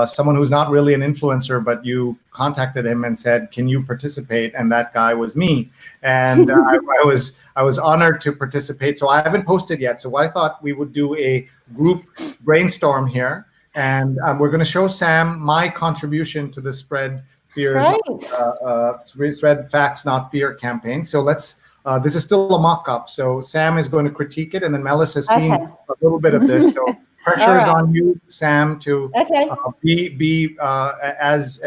someone who's not really an influencer, but you contacted him and said, "Can you participate?" And that guy was me, and I was honored to participate. So I haven't posted yet. So I thought we would do a group brainstorm here, and we're going to show Sam my contribution to the Spread Fear, Spread Facts Not Fear campaign. So let's. This is still a mock-up. So Sam is going to critique it, and then Melis has seen a little bit of this. So pressure is on you, Sam, to be as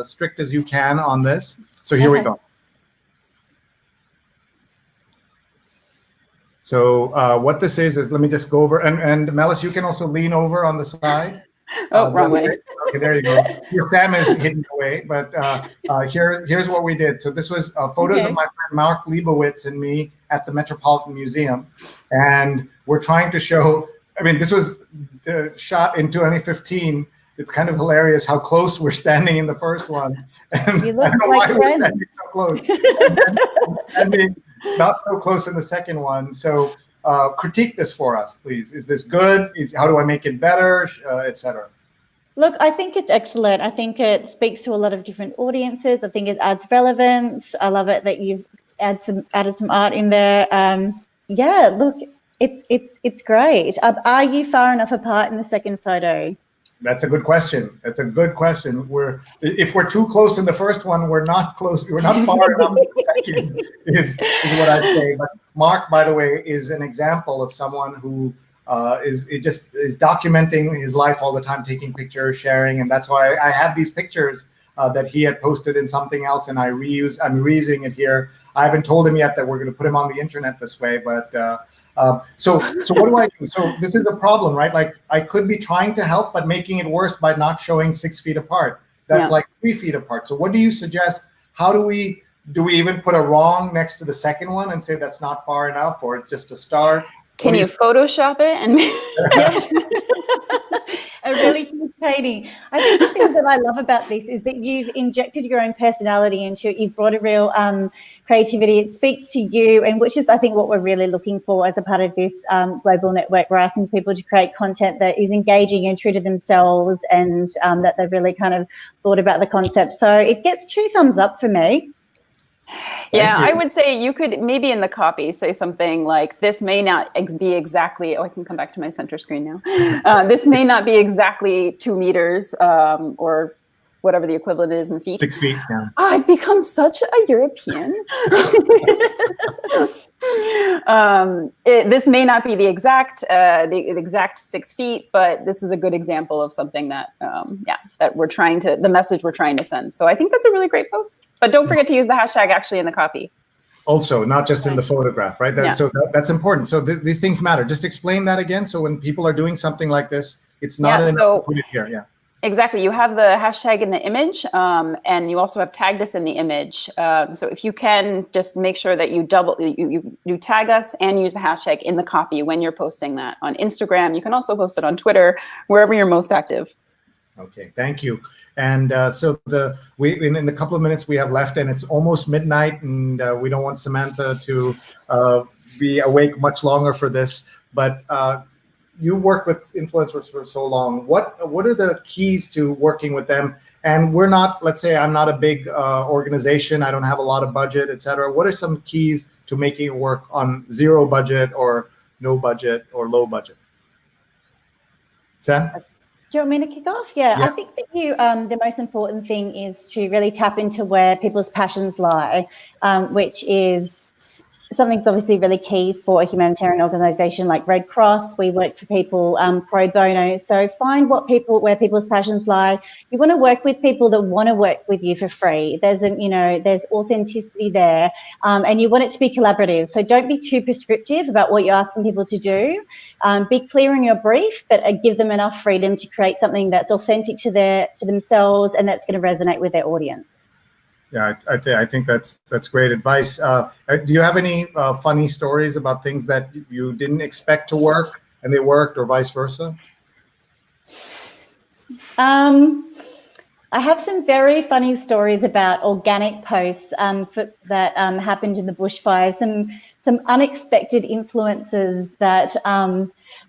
strict as you can on this. So here we go. So what this is let me just go over, and Melis, you can also lean over on the side. Oh, wrong way. Okay, there you go. Here, Sam is hidden away, but here's what we did. So this was photos of my friend Mark Leibowitz and me at the Metropolitan Museum, and we're trying to show. I mean, this was shot in 2015. It's kind of hilarious how close we're standing in the first one. And you look I don't know like why we're standing so close. And then not so close in the second one. So critique this for us, please. Is this good? How do I make it better, etc.? Look, I think it's excellent. I think it speaks to a lot of different audiences. I think it adds relevance. I love it that you've added some art in there. Yeah, look, it's great. Are you far enough apart in the second photo? That's a good question. That's a good question. If we're too close in the first one, we're not close. We're not far enough in the second. Is what I'd say. But Mark, by the way, is an example of someone who is documenting his life all the time, taking pictures, sharing, and that's why I had these pictures that he had posted in something else, and I'm reusing it here. I haven't told him yet that we're going to put him on the internet this way, but. So what do I do? So this is a problem, right? Like I could be trying to help, but making it worse by not showing 6 feet apart. That's like 3 feet apart. So what do you suggest? How do we even put a wrong next to the second one and say that's not far enough, or it's just a start? Can you Photoshop it and a really huge painting? I think the thing that I love about this is that you've injected your own personality into it. You've brought a real creativity. It speaks to you, and which is, I think, what we're really looking for as a part of this global network. We're asking people to create content that is engaging and true to themselves, and that they've really kind of thought about the concept. So it gets 2 thumbs up for me. Yeah, I would say you could maybe in the copy say something like, this may not be exactly, I can come back to my center screen now. This may not be exactly 2 meters or whatever the equivalent is in feet. 6 feet, yeah. I've become such a European. This may not be the exact 6 feet, but this is a good example of something that, that we're trying to, the message we're trying to send. So I think that's a really great post. But don't forget to use the hashtag actually in the copy. Also, not just in the photograph, right? So that's important. So these things matter. Just explain that again. So when people are doing something like this, it's not enough to put it here. Yeah. Exactly. You have the hashtag in the image, and you also have tagged us in the image. So if you can, just make sure that you tag us and use the hashtag in the copy when you're posting that on Instagram. You can also post it on Twitter, wherever you're most active. Okay, thank you. And so in the couple of minutes we have left, and it's almost midnight, and we don't want Samantha to be awake much longer for this. But you've worked with influencers for so long. What are the keys to working with them? And we're not, let's say I'm not a big organization, I don't have a lot of budget, etc. What are some keys to making it work on zero budget or no budget or low budget? Sam? Do you want me to kick off? Yeah. I think that the most important thing is to really tap into where people's passions lie, which is something's obviously really key for a humanitarian organisation like Red Cross. We work for people pro bono. So find where people's passions lie. You want to work with people that want to work with you for free. There's authenticity there, and you want it to be collaborative. So don't be too prescriptive about what you're asking people to do. Be clear in your brief, but give them enough freedom to create something that's authentic to themselves and that's going to resonate with their audience. Yeah, I think that's great advice. Do you have any funny stories about things that you didn't expect to work and they worked, or vice versa? I have some very funny stories about organic posts that happened in the bushfires. Some unexpected influences that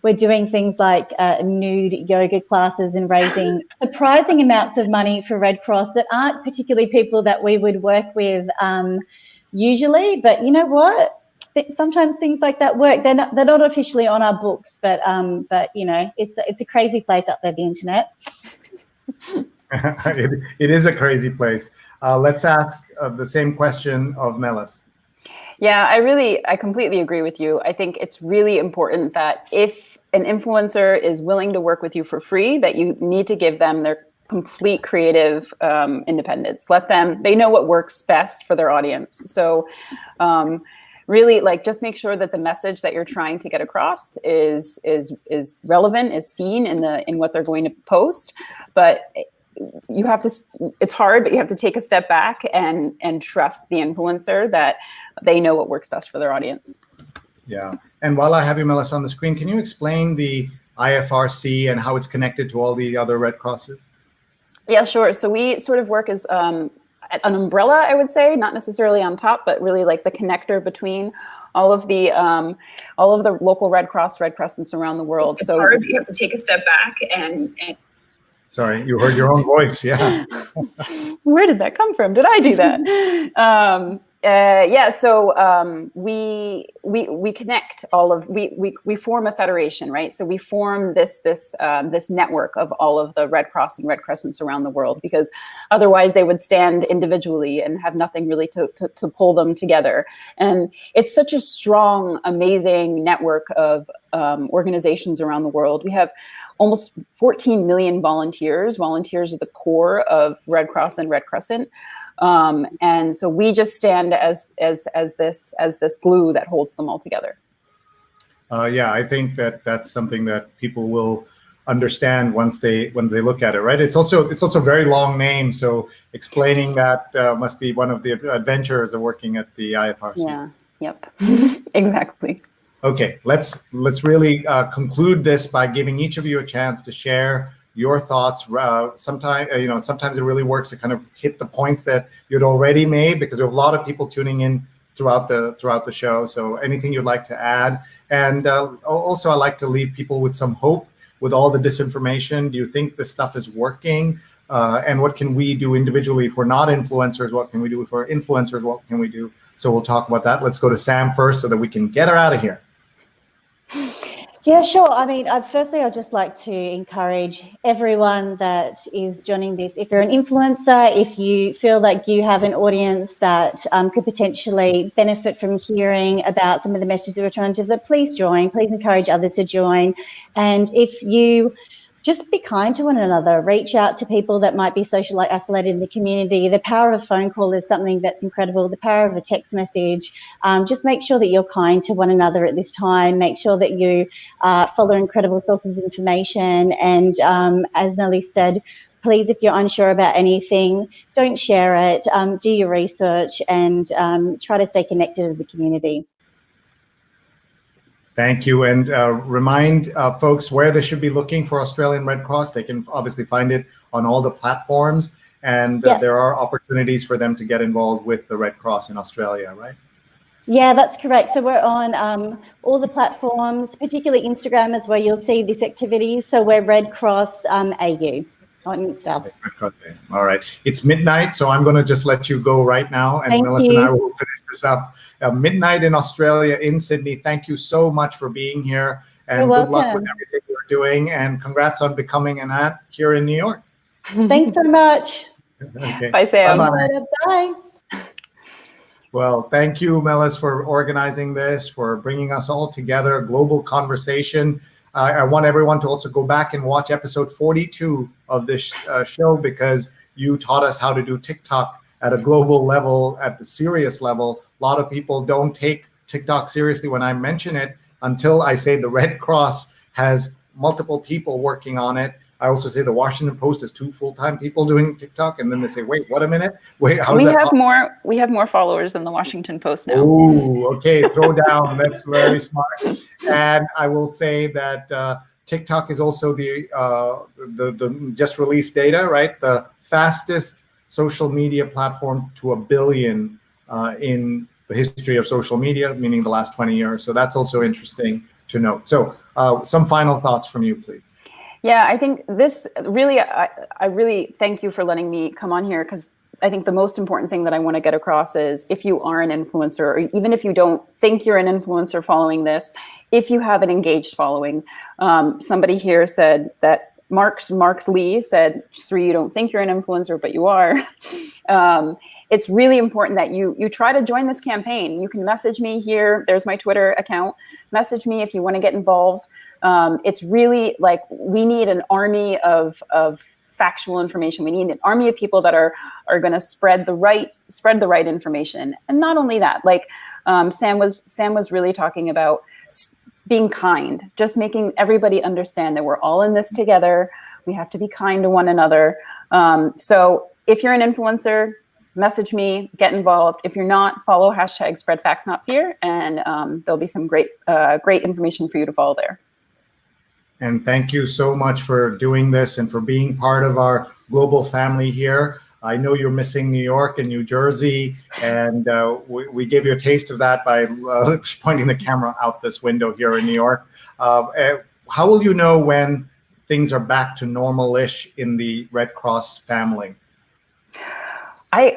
were doing things like nude yoga classes and raising surprising amounts of money for Red Cross that aren't particularly people that we would work with usually. But you know what? Sometimes things like that work. They're not officially on our books, but you know, it's a crazy place out there, the internet. It is a crazy place. Let's ask the same question of Melis. Yeah, I completely agree with you. I think it's really important that if an influencer is willing to work with you for free, that you need to give them their complete creative independence. They know what works best for their audience. So really, just make sure that the message that you're trying to get across is relevant, is seen in what they're going to post. But you have to, it's hard, but you have to take a step back and trust the influencer that they know what works best for their audience. Yeah. And while I have you, Melis, on the screen, can you explain the IFRC and how it's connected to all the other Red Crosses? Yeah, sure. So we sort of work as an umbrella, I would say, not necessarily on top, but really like the connector between all of the local Red Cross, Red Crescents around the world. So you have to take a step back and sorry, you heard your own voice. Yeah. Where did that come from? Did I do that? So we connect all of we form a federation, right? So we form this network of all of the Red Cross and Red Crescents around the world, because otherwise they would stand individually and have nothing really to pull them together. And it's such a strong, amazing network of organizations around the world. We have almost 14 million volunteers. Volunteers are the core of Red Cross and Red Crescent. And so we just stand as this glue that holds them all together. Yeah, I think that's something that people will understand when they look at it, right? It's also a very long name, so explaining that must be one of the adventures of working at the IFRC. Yeah. Yep. Exactly. Okay, let's really conclude this by giving each of you a chance to share your thoughts. Sometimes it really works to kind of hit the points that you'd already made, because there are a lot of people tuning in throughout the show. So anything you'd like to add, and also I like to leave people with some hope with all the disinformation. Do you think this stuff is working? And what can we do individually if we're not influencers? What can we do if we're influencers? What can we do? So we'll talk about that. Let's go to Sam first so that we can get her out of here. Yeah, sure. I mean, firstly, I'd just like to encourage everyone that is joining this. If you're an influencer, if you feel like you have an audience that could potentially benefit from hearing about some of the messages we're trying to deliver, please join. Please encourage others to join. And if you just be kind to one another. Reach out to people that might be socially isolated in the community. The power of a phone call is something that's incredible. The power of a text message. Just make sure that you're kind to one another at this time. Make sure that you follow incredible sources of information. And as Melis said, please, if you're unsure about anything, don't share it. Do your research and try to stay connected as a community. Thank you. And remind folks where they should be looking for Australian Red Cross. They can obviously find it on all the platforms. And there are opportunities for them to get involved with the Red Cross in Australia, right? Yeah, that's correct. So we're on all the platforms, particularly Instagram is where you'll see this activity. So we're Red Cross AU. All right. It's midnight, so I'm going to just let you go right now. And Melis and I will finish this up. Midnight in Australia, in Sydney. Thank you so much for being here. And good luck with everything you're doing. And congrats on becoming an aunt here in New York. Thanks so much. Okay. Bye, Sam. Bye. Well, thank you, Melis, for organizing this, for bringing us all together, global conversation. I want everyone to also go back and watch episode 42 of this show, because you taught us how to do TikTok at a global level, at the serious level. A lot of people don't take TikTok seriously when I mention it until I say the Red Cross has multiple people working on it. I also say the Washington Post has 2 full-time people doing TikTok, and then they say, "Wait, what a minute! Wait, how is that?" We have more followers than the Washington Post now. Oh, okay, throw down. That's very smart. And I will say that TikTok is also the just released data, right? The fastest social media platform to 1 billion in the history of social media, meaning the last 20 years. So that's also interesting to note. So some final thoughts from you, please. Yeah, I think this really, I really thank you for letting me come on here, because I think the most important thing that I want to get across is, if you are an influencer, or even if you don't think you're an influencer following this, if you have an engaged following, somebody here said that Marks Lee said, "Sree, you don't think you're an influencer, but you are." It's really important that you try to join this campaign. You can message me here. There's my Twitter account. Message me if you want to get involved. It's really like, we need an army of factual information. We need an army of people that are going to spread the right information. And not only that, like Sam was really talking about being kind, just making everybody understand that we're all in this together. We have to be kind to one another. So if you're an influencer, message me, get involved. If you're not, follow hashtag Spread Facts Not Fear, and there'll be some great information for you to follow there. And thank you so much for doing this and for being part of our global family here. I know you're missing New York and New Jersey, and we gave you a taste of that by pointing the camera out this window here in New York. How will you know when things are back to normal-ish in the Red Cross family?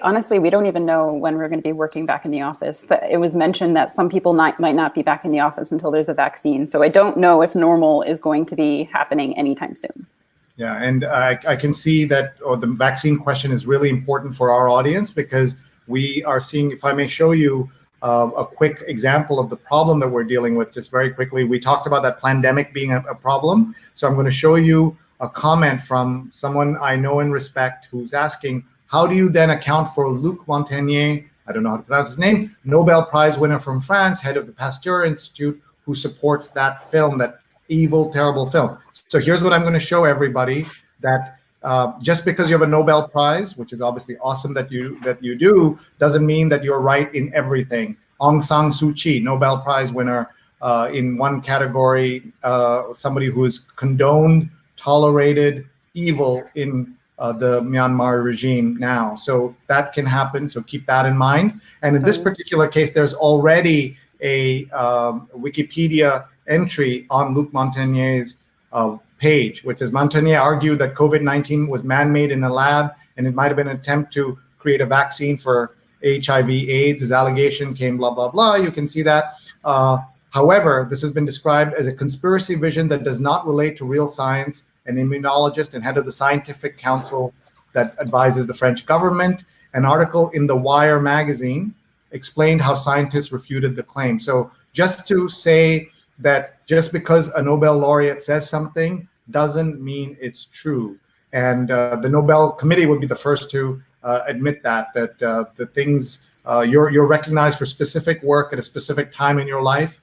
Honestly, we don't even know when we're going to be working back in the office. It was mentioned that some people might not be back in the office until there's a vaccine. So I don't know if normal is going to be happening anytime soon. Yeah, and I can see that the vaccine question is really important for our audience, because we are seeing, if I may show you a quick example of the problem that we're dealing with just very quickly. We talked about that pandemic being a problem. So I'm going to show you a comment from someone I know and respect who's asking, how do you then account for Luc Montagnier, I don't know how to pronounce his name, Nobel Prize winner from France, head of the Pasteur Institute, who supports that film, that evil, terrible film. So here's what I'm going to show everybody, that just because you have a Nobel Prize, which is obviously awesome that you do, doesn't mean that you're right in everything. Aung San Suu Kyi, Nobel Prize winner in one category, somebody who has condoned, tolerated evil in the Myanmar regime now. So that can happen, so keep that in mind. And in this particular case, there's already a Wikipedia entry on Luc Montagnier's page, which says, Montagnier argued that COVID-19 was man-made in a lab, and it might have been an attempt to create a vaccine for HIV/AIDS. His allegation came blah, blah, blah. You can see that. However, this has been described as a conspiracy vision that does not relate to real science. An immunologist and head of the scientific council that advises the French government. An article in The Wire magazine explained how scientists refuted the claim. So just to say that just because a Nobel laureate says something doesn't mean it's true. And the Nobel Committee would be the first to admit that the things you're recognized for specific work at a specific time in your life.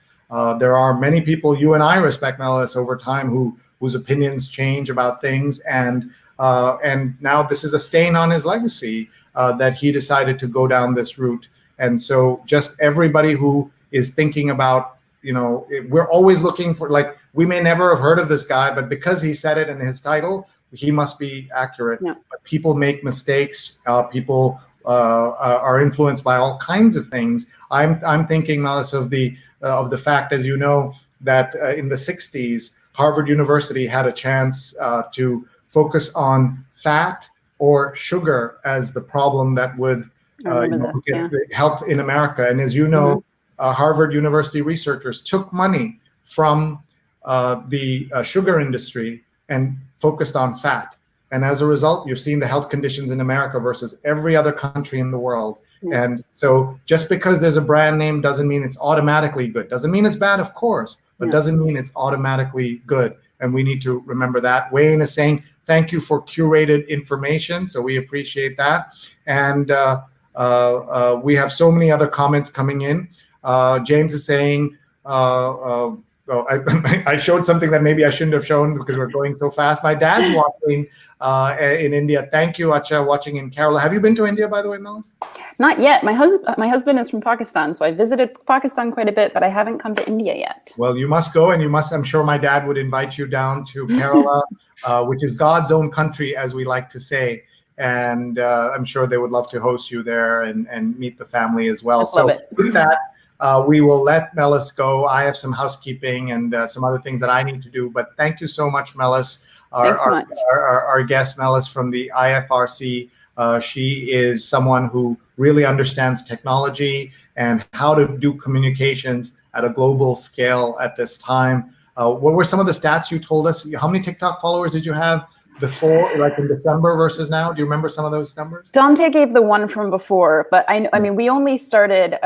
There are many people you and I respect, Melis, over time whose opinions change about things, and now this is a stain on his legacy that he decided to go down this route. And so just everybody who is thinking about, we're always looking for, like, we may never have heard of this guy, but because he said it in his title, he must be accurate. Yeah. But people make mistakes. People are influenced by all kinds of things. I'm thinking, Melis, of the fact, as you know, that in the 60s, Harvard University had a chance to focus on fat or sugar as the problem that would help in America. And as you know, Harvard University researchers took money from the sugar industry and focused on fat. And as a result, you've seen the health conditions in America versus every other country in the world. Yeah. And so just because there's a brand name doesn't mean it's automatically good. Doesn't mean it's bad, of course, but doesn't mean it's automatically good. And we need to remember that. Wayne is saying, thank you for curated information. So we appreciate that. And we have so many other comments coming in. James is saying, I showed something that maybe I shouldn't have shown because we're going so fast. My dad's watching in India. Thank you, Acha, watching in Kerala. Have you been to India, by the way, Melis? Not yet. My husband is from Pakistan, so I visited Pakistan quite a bit, but I haven't come to India yet. Well, you must go, and I'm sure my dad would invite you down to Kerala, which is God's own country, as we like to say. And I'm sure they would love to host you there and meet the family as well. So with that, we will let Melis go. I have some housekeeping and some other things that I need to do. But thank you so much, Melis. Our guest, Melis from the IFRC. She is someone who really understands technology and how to do communications at a global scale at this time. What were some of the stats you told us? How many TikTok followers did you have before, like in December versus now? Do you remember some of those numbers? Dante gave the one from before, but I mean, we only started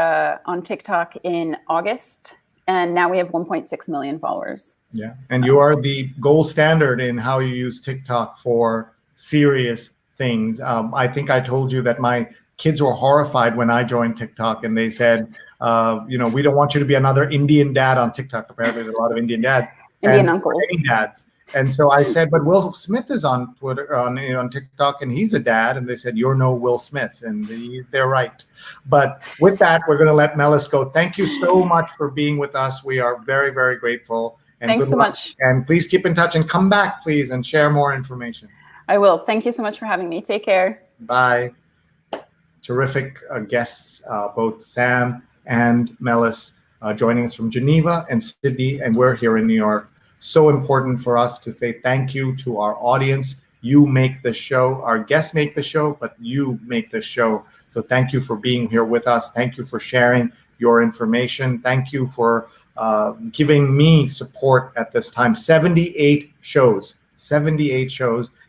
on TikTok in August, and now we have 1.6 million followers. Yeah, and you are the gold standard in how you use TikTok for serious things. I think I told you that my kids were horrified when I joined TikTok, and they said, we don't want you to be another Indian dad on TikTok. Apparently, there's a lot of Indian dads. Indian uncles. Dads. And so I said, but Will Smith is on Twitter, on TikTok, and he's a dad. And they said, you're no Will Smith. And they're right. But with that, we're going to let Melis go. Thank you so much for being with us. We are very, very grateful. And thanks so much. And please keep in touch and come back, please, and share more information. I will. Thank you so much for having me. Take care. Bye. Terrific guests, both Sam and Melis, joining us from Geneva and Sydney, and we're here in New York. So important for us to say thank you to our audience. You make the show. Our guests make the show, but you make the show. So thank you for being here with us. Thank you for sharing your information. Thank you for giving me support at this time. 78 shows,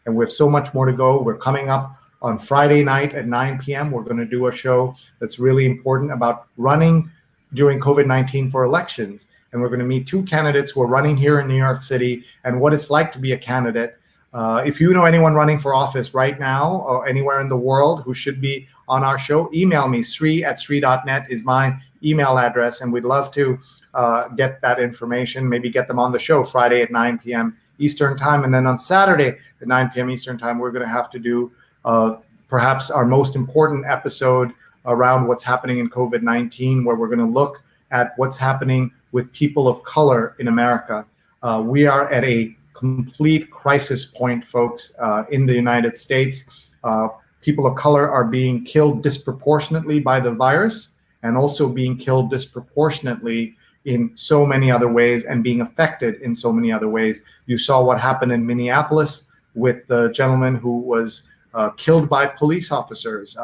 and we have so much more to go. We're coming up on Friday night at 9 p.m. We're going to do a show that's really important about running during COVID-19 for elections. And we're going to meet two candidates who are running here in New York City and what it's like to be a candidate. If you know anyone running for office right now or anywhere in the world who should be on our show, email me. Sree@sree.net is my email address, and we'd love to get that information, maybe get them on the show Friday at 9 p.m. Eastern time. And then on Saturday at 9 p.m. Eastern time, we're going to have to do perhaps our most important episode around what's happening in COVID-19, where we're going to look at what's happening with people of color in America. We are at a complete crisis point, folks, in the United States. People of color are being killed disproportionately by the virus and also being killed disproportionately in so many other ways and being affected in so many other ways. You saw what happened in Minneapolis with the gentleman who was killed by police officers.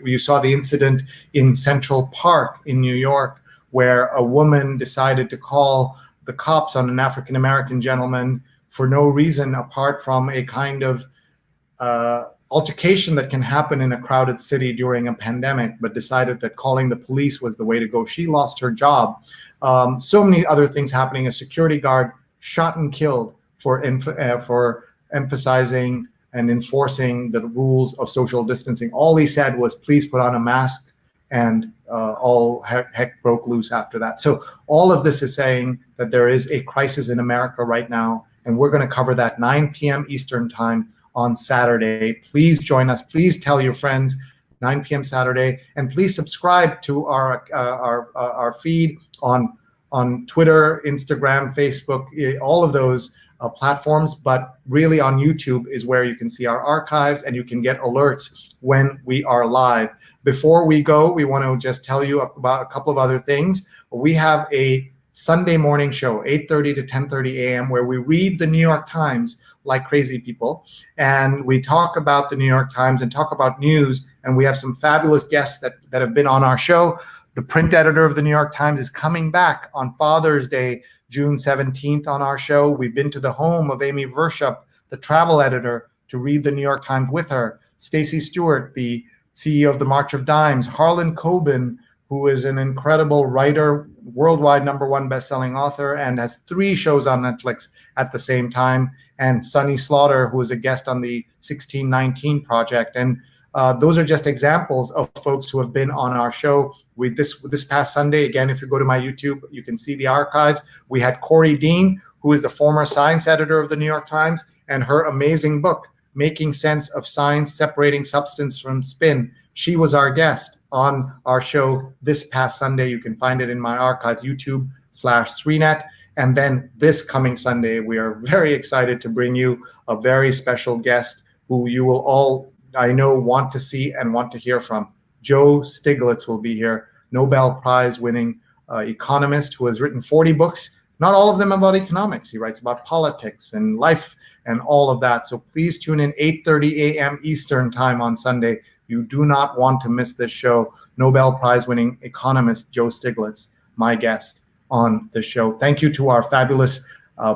You saw the incident in Central Park in New York, where a woman decided to call the cops on an African-American gentleman for no reason apart from a kind of altercation that can happen in a crowded city during a pandemic, but decided that calling the police was the way to go. She lost her job. So many other things happening. A security guard shot and killed for emphasizing and enforcing the rules of social distancing. All he said was, please put on a mask, and all heck broke loose after that. So all of this is saying that there is a crisis in America right now, and we're going to cover that 9 p.m. Eastern time on Saturday. Please join us. Please tell your friends, 9 p.m. Saturday, and please subscribe to our feed on Twitter, Instagram, Facebook, all of those platforms, but really on YouTube is where you can see our archives and you can get alerts when we are live. Before we go, we want to just tell you about a couple of other things. We have a Sunday morning show, 8:30 to 10:30 a.m., where we read the New York Times like crazy people, and we talk about the New York Times and talk about news, and we have some fabulous guests that have been on our show. The print editor of the New York Times is coming back on Father's Day, June 17th on our show. We've been to the home of Amy Vershup, the travel editor, to read the New York Times with her. Stacey Stewart, the CEO of the March of Dimes. Harlan Coben, who is an incredible writer, worldwide #1 best-selling author, and has 3 shows on Netflix at the same time. And Sunny Slaughter, who is a guest on the 1619 Project. And those are just examples of folks who have been on our show. This past Sunday, again, if you go to my YouTube, you can see the archives. We had Corey Dean, who is the former science editor of the New York Times, and her amazing book, Making Sense of Science, Separating Substance from Spin. She was our guest on our show this past Sunday. You can find it in my archives, YouTube/SreeNet. And then this coming Sunday, we are very excited to bring you a very special guest who you will all, I know, want to see and want to hear from. Joe Stiglitz will be here, Nobel Prize winning economist who has written 40 books, not all of them about economics. He writes about politics and life and all of that. So please tune in 8:30 a.m. Eastern time on Sunday. You do not want to miss this show. Nobel Prize winning economist Joe Stiglitz, my guest on the show. Thank you to our fabulous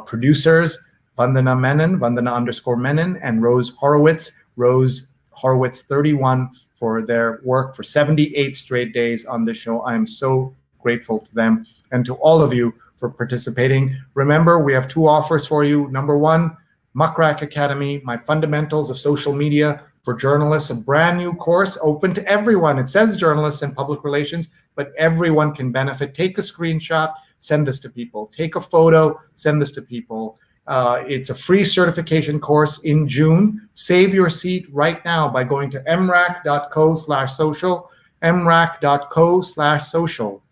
producers, Vandana Menon, Vandana_Menon, and Rose Horowitz, Rose Horowitz 31, for their work for 78 straight days on this show. I am so grateful to them, and to all of you for participating. Remember, we have 2 offers for you. Number 1, Muckrack Academy, my fundamentals of social media for journalists, a brand new course open to everyone. It says journalists and public relations, but everyone can benefit. Take a screenshot, send this to people. Take a photo, send this to people. It's a free certification course in June. Save your seat right now by going to mrac.co/social, mrac.co/social.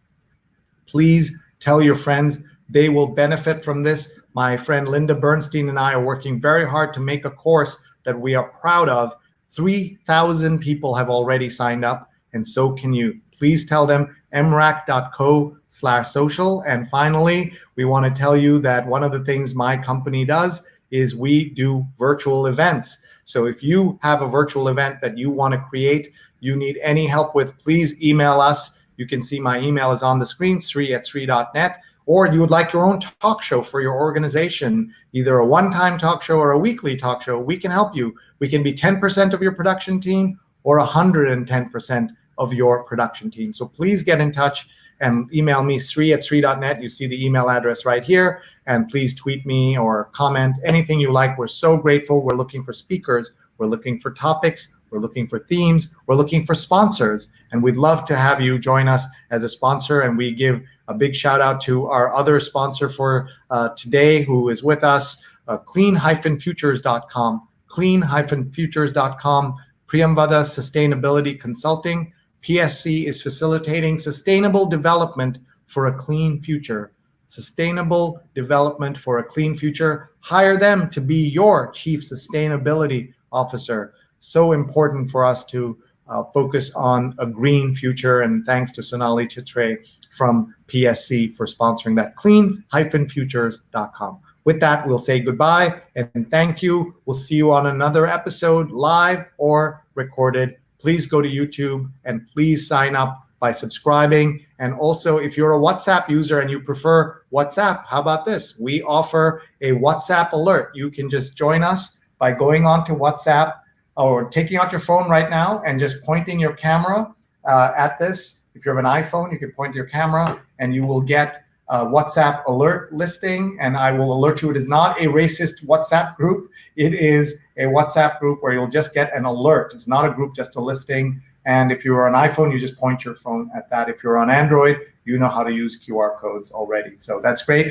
Please tell your friends. They will benefit from this. My friend Linda Bernstein and I are working very hard to make a course that we are proud of. 3,000 people have already signed up, and so can you. Please tell them mrac.co/social. And finally, we want to tell you that one of the things my company does is we do virtual events. So if you have a virtual event that you want to create, you need any help with, please email us. You can see my email is on the screen, sree@sree.net. Or you would like your own talk show for your organization, either a one-time talk show or a weekly talk show, we can help you. We can be 10% of your production team or 110% of your production team. So please get in touch and email me, sree@sree.net. You see the email address right here. And please tweet me or comment, anything you like. We're so grateful. We're looking for speakers. We're looking for topics. We're looking for themes. We're looking for sponsors. And we'd love to have you join us as a sponsor. And we give a big shout out to our other sponsor for today who is with us, clean-futures.com. Clean-futures.com, Priyamvada Sustainability Consulting. PSC is facilitating sustainable development for a clean future. Sustainable development for a clean future. Hire them to be your chief sustainability officer. So important for us to focus on a green future. And thanks to Sonali Chitre from PSC for sponsoring that. Clean-futures.com. With that, we'll say goodbye and thank you. We'll see you on another episode, live or recorded. Please go to YouTube and please sign up by subscribing. And also, if you're a WhatsApp user and you prefer WhatsApp, how about this? We offer a WhatsApp alert. You can just join us by going on to WhatsApp or taking out your phone right now and just pointing your camera at this. If you have an iPhone, you can point your camera and you will get WhatsApp alert listing, and I will alert you. It is not a racist WhatsApp group. It is a WhatsApp group where you'll just get an alert. It's not a group, just a listing. And if you're on iPhone, you just point your phone at that. If you're on Android, you know how to use QR codes already. So that's great.